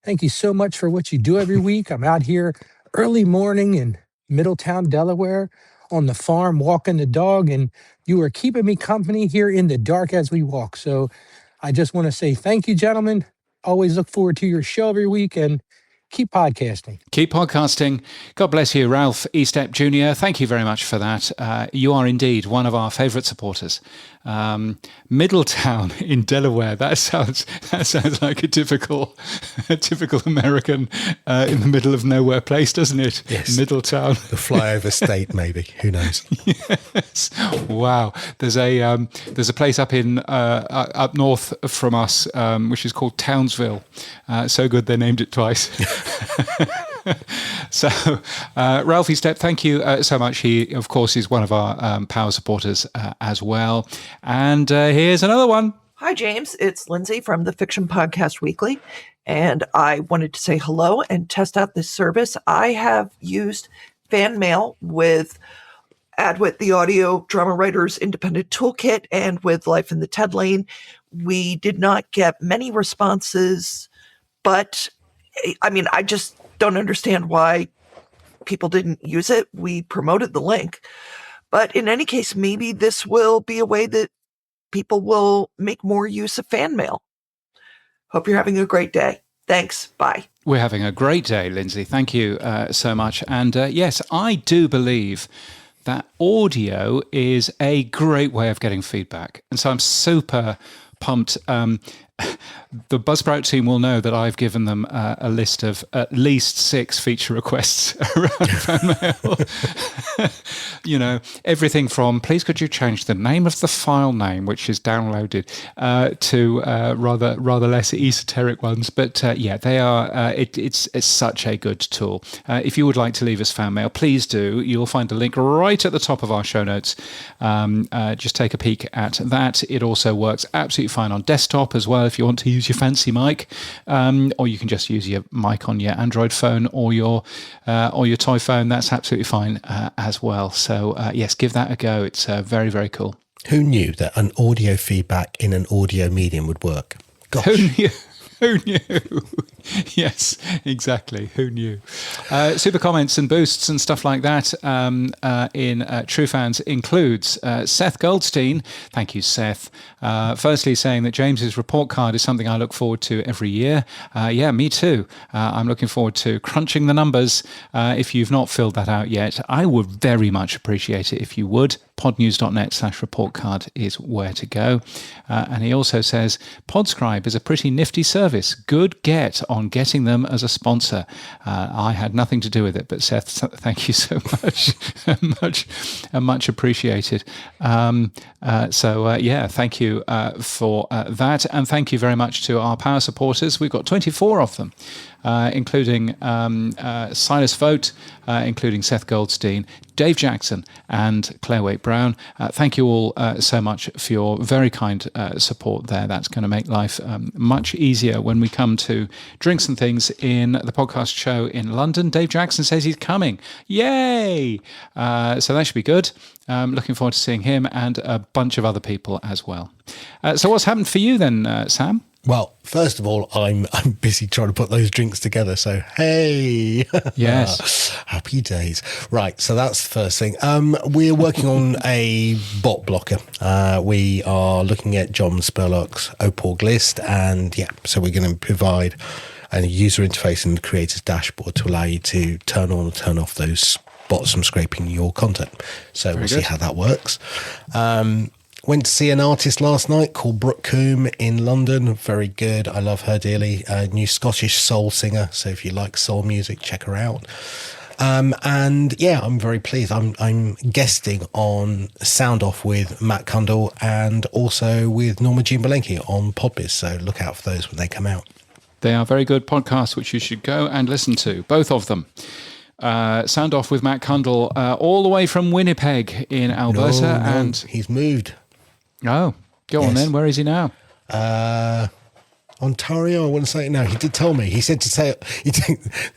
thank you so much for what you do every week. I'm out here early morning in Middletown, Delaware, on the farm, walking the dog, and you are keeping me company here in the dark as we walk. So I just want to say thank you, gentlemen. Always look forward to your show every week, and keep podcasting. Keep podcasting. God bless you, Ralph Estep Jr. Thank you very much for that. You are indeed one of our favourite supporters. Middletown in Delaware. That sounds like a typical American in the middle of nowhere place, doesn't it? Yes. Middletown. The flyover state, maybe. Who knows? Yes. Wow. There's a place up north from us, which is called Townsville. So good they named it twice. So, Ralphie Step, thank you so much. He, of course, is one of our power supporters as well. And here's another one. Hi, James. It's Lindsay from the Fiction Podcast Weekly. And I wanted to say hello and test out this service. I have used fan mail with AdWit, the Audio Drama Writers Independent Toolkit, and with Life in the TED Lane. We did not get many responses, but I just don't understand why people didn't use it. We promoted the link. But in any case, maybe this will be a way that people will make more use of fan mail. Hope you're having a great day. Thanks. Bye. We're having a great day, Lindsay. Thank you so much. And yes, I do believe that audio is a great way of getting feedback. And so I'm super pumped. The Buzzsprout team will know that I've given them a list of at least 6 feature requests around fan mail. Everything from, please could you change the name of the file name, which is downloaded, to rather less esoteric ones. But they are, it's such a good tool. If you would like to leave us fan mail, please do. You'll find a link right at the top of our show notes. Just take a peek at that. It also works absolutely fine on desktop as well. if you want to use your fancy mic, or you can just use your mic on your Android phone or your toy phone. That's absolutely fine as well. So yes, give that a go. It's very, very cool. Who knew that an audio feedback in an audio medium would work? Gosh. Who knew? Who knew? Yes, exactly. Who knew? Super comments and boosts and stuff like that in True Fans includes Seth Goldstein. Thank you, Seth. Firstly, saying that James's report card is something I look forward to every year. Yeah, me too. I'm looking forward to crunching the numbers. If you've not filled that out yet, I would very much appreciate it if you would. podnews.net/report card is where to go. And he also says, Podscribe is a pretty nifty service. Good get on getting them as a sponsor. I had nothing to do with it, but Seth, thank you so much. much appreciated. Yeah, thank you for that. And thank you very much to our power supporters. We've got 24 of them. Including Silas Vogt, including Seth Goldstein, Dave Jackson, and Claire Waite-Brown. Thank you all so much for your very kind support there. That's going to make life much easier when we come to drinks and things in the podcast show in London. Dave Jackson says he's coming. Yay! So that should be good. Looking forward to seeing him and a bunch of other people as well. So what's happened for you then, Sam? Well, first of all, I'm busy trying to put those drinks together. So, hey. Yes. Happy days. Right. So that's the first thing. We're working on a bot blocker. We are looking at John Spurlock's OPORG list. And yeah, so we're going to provide a user interface in the creator's dashboard to allow you to turn on or turn off those bots from scraping your content. So we'll see how that works. Went to see an artist last night called Brooke Coombe in London. Very good. I love her dearly. A new Scottish soul singer. So if you like soul music, check her out. And yeah, I'm very pleased. I'm guesting on Sound Off with Matt Kundle and also with Norma Jean Belenki on Podbiz. So look out for those when they come out. They are very good podcasts, which you should go and listen to, both of them. Sound Off with Matt Kundle, all the way from Winnipeg in Alberta. No, and he's moved. Oh, go on then. Where is he now? Ontario, I want to say. No, he did tell me. He said to say,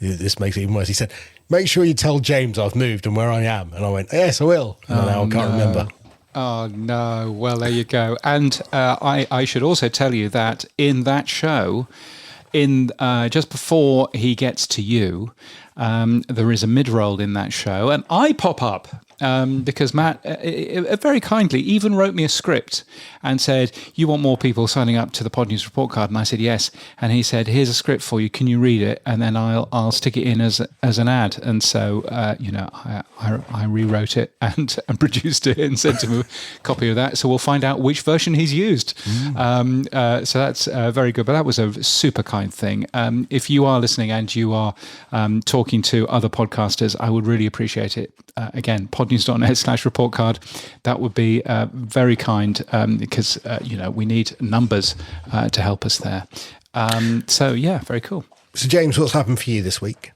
this makes it even worse. He said, make sure you tell James I've moved and where I am. And I went, yes, I will. And now I can't remember. Oh, no. Well, there you go. And I should also tell you that in that show, just before he gets to you, there is a mid-roll in that show, and I pop up because Matt very kindly even wrote me a script and said, you want more people signing up to the Pod News report card? And I said, yes. And he said, here's a script for you. Can you read it? And then I'll stick it in as an ad. And so, I rewrote it and produced it and sent him a copy of that. So we'll find out which version he's used. So that's very good. But that was a super kind thing. If you are listening and you are talking to other podcasters, I would really appreciate it. Again, podnews.net/report card. That would be very kind because, we need numbers to help us there. So, yeah, very cool. So, James, what's happened for you this week?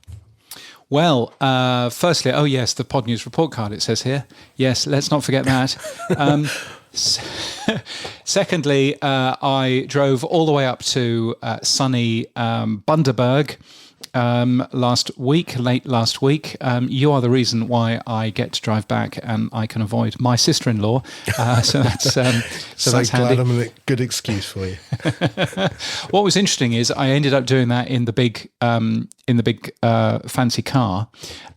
Well, firstly, the Pod News report card, it says here. Yes, let's not forget that. Secondly, I drove all the way up to sunny Bundaberg late last week. You are the reason why I get to drive back and I can avoid my sister-in-law. So that's that's handy. Glad I'm a good excuse for you. What was interesting is I ended up doing that in the big fancy car,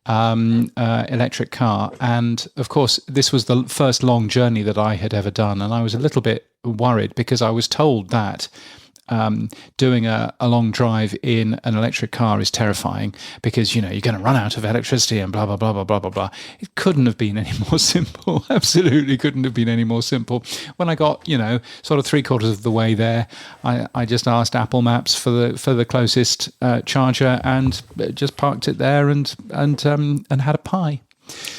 electric car, and of course this was the first long journey that I had ever done, and I was a little bit worried because I was told that doing a long drive in an electric car is terrifying because, you're going to run out of electricity and blah, blah, blah, blah, blah, blah, blah. It couldn't have been any more simple. Absolutely couldn't have been any more simple. When I got, sort of 3/4 of the way there, I just asked Apple Maps for the closest charger and just parked it there and had a pie.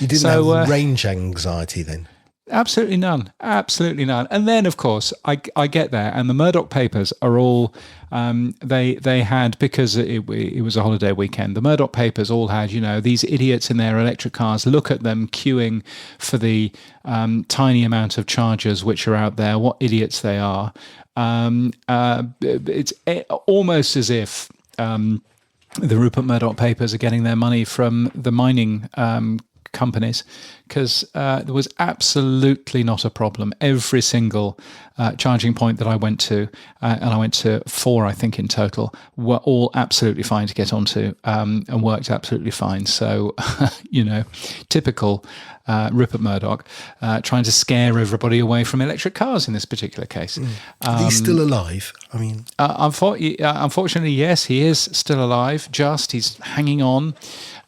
You didn't have range anxiety then? Absolutely none. Absolutely none. And then, of course, I get there, and the Murdoch papers are all they had, because it was a holiday weekend. The Murdoch papers all had, these idiots in their electric cars. Look at them queuing for the tiny amount of chargers which are out there. What idiots they are! It's almost as if the Rupert Murdoch papers are getting their money from the mining companies, because there was absolutely not a problem. Every single charging point that I went to, and I went to 4, I think, in total, were all absolutely fine to get onto, and worked absolutely fine. So, typical Rupert Murdoch trying to scare everybody away from electric cars in this particular case. Are he still alive? I mean, unfortunately, yes, he is still alive. He's hanging on.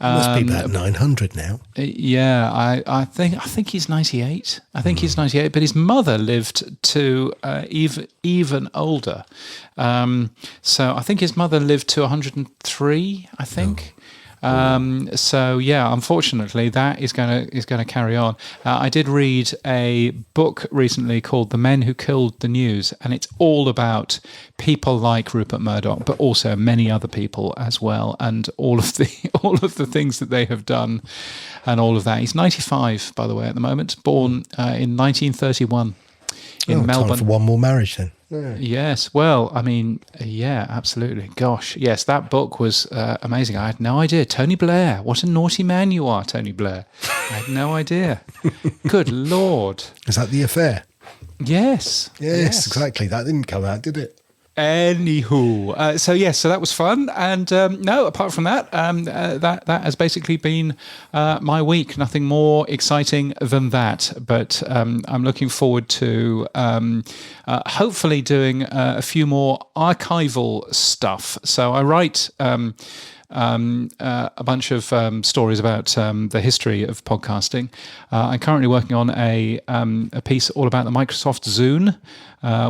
Must be about 900 now. Yeah, I think he's 98. I think he's 98, but his mother lived to even older. So I think his mother lived to 103, I think. So yeah, unfortunately, that is going to carry on. I did read a book recently called "The Men Who Killed the News," and it's all about people like Rupert Murdoch, but also many other people as well, and all of the things that they have done, and all of that. He's 95, by the way, at the moment. Born in 1931 in Melbourne. Time for one more marriage then. Yeah. Yes. Well, I mean, yeah, absolutely. Gosh, yes, that book was amazing. I had no idea. Tony Blair. What a naughty man you are, Tony Blair. I had no idea. Good Lord. Is that The Affair? Yes. Yes, exactly. That didn't come out, did it? Anywho, so that was fun, and no, apart from that, that has basically been my week. Nothing more exciting than that. But I'm looking forward to hopefully doing a few more archival stuff. So I write a bunch of stories about the history of podcasting. I'm currently working on a piece all about the Microsoft Zune,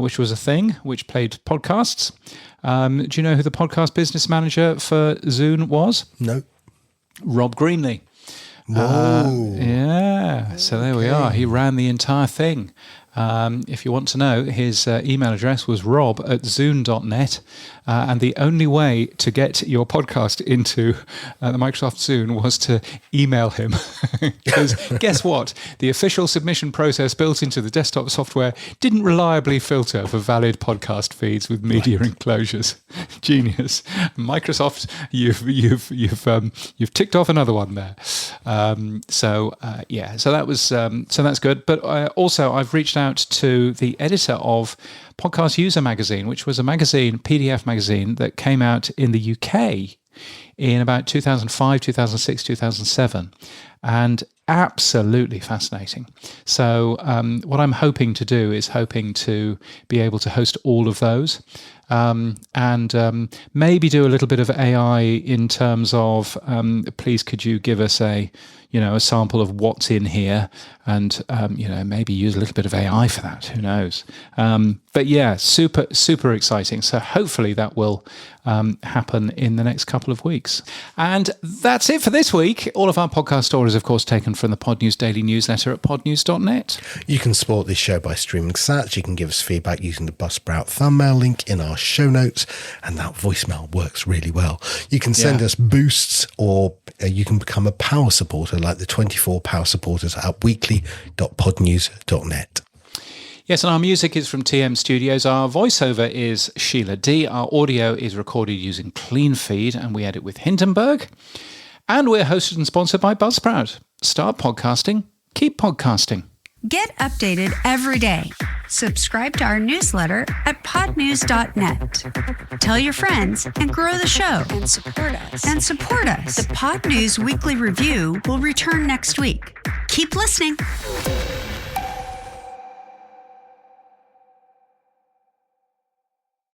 which was a thing which played podcasts. Do you know who the podcast business manager for Zune was? No. Rob Greenlee. Whoa. Yeah. So there we are. He ran the entire thing. If you want to know, his email address was rob@zune.net, and the only way to get your podcast into the Microsoft Zune was to email him. Because guess what? The official submission process built into the desktop software didn't reliably filter for valid podcast feeds with media enclosures. Genius, Microsoft! You've ticked off another one there. So that was so that's good. But also, I've reached out to the editor of Podcast User magazine, which was a magazine, PDF magazine, that came out in the UK in about 2005, 2006, 2007, and absolutely fascinating. So what I'm hoping to do is to be able to host all of those, and maybe do a little bit of AI in terms of, please could you give us a sample of what's in here, and maybe use a little bit of AI for that. Who knows? But yeah, super exciting. So hopefully that will happen in the next couple of weeks. And that's it for this week. All of our podcast stories, of course, taken from the Pod News Daily newsletter at podnews.net. You can support this show by streaming sats. You can give us feedback using the Buzzsprout thumbnail link in our show notes, and that voicemail works really well. You can send us boosts, or you can become a power supporter like the 24 power supporters at weekly.podnews.net. Yes, and our music is from TM Studios. Our voiceover is Sheila D. Our audio is recorded using CleanFeed, and we edit with Hindenburg. And we're hosted and sponsored by Buzzsprout. Start podcasting, keep podcasting. Get updated every day. Subscribe to our newsletter at podnews.net. Tell your friends and grow the show. And support us. The Pod News Weekly Review will return next week. Keep listening.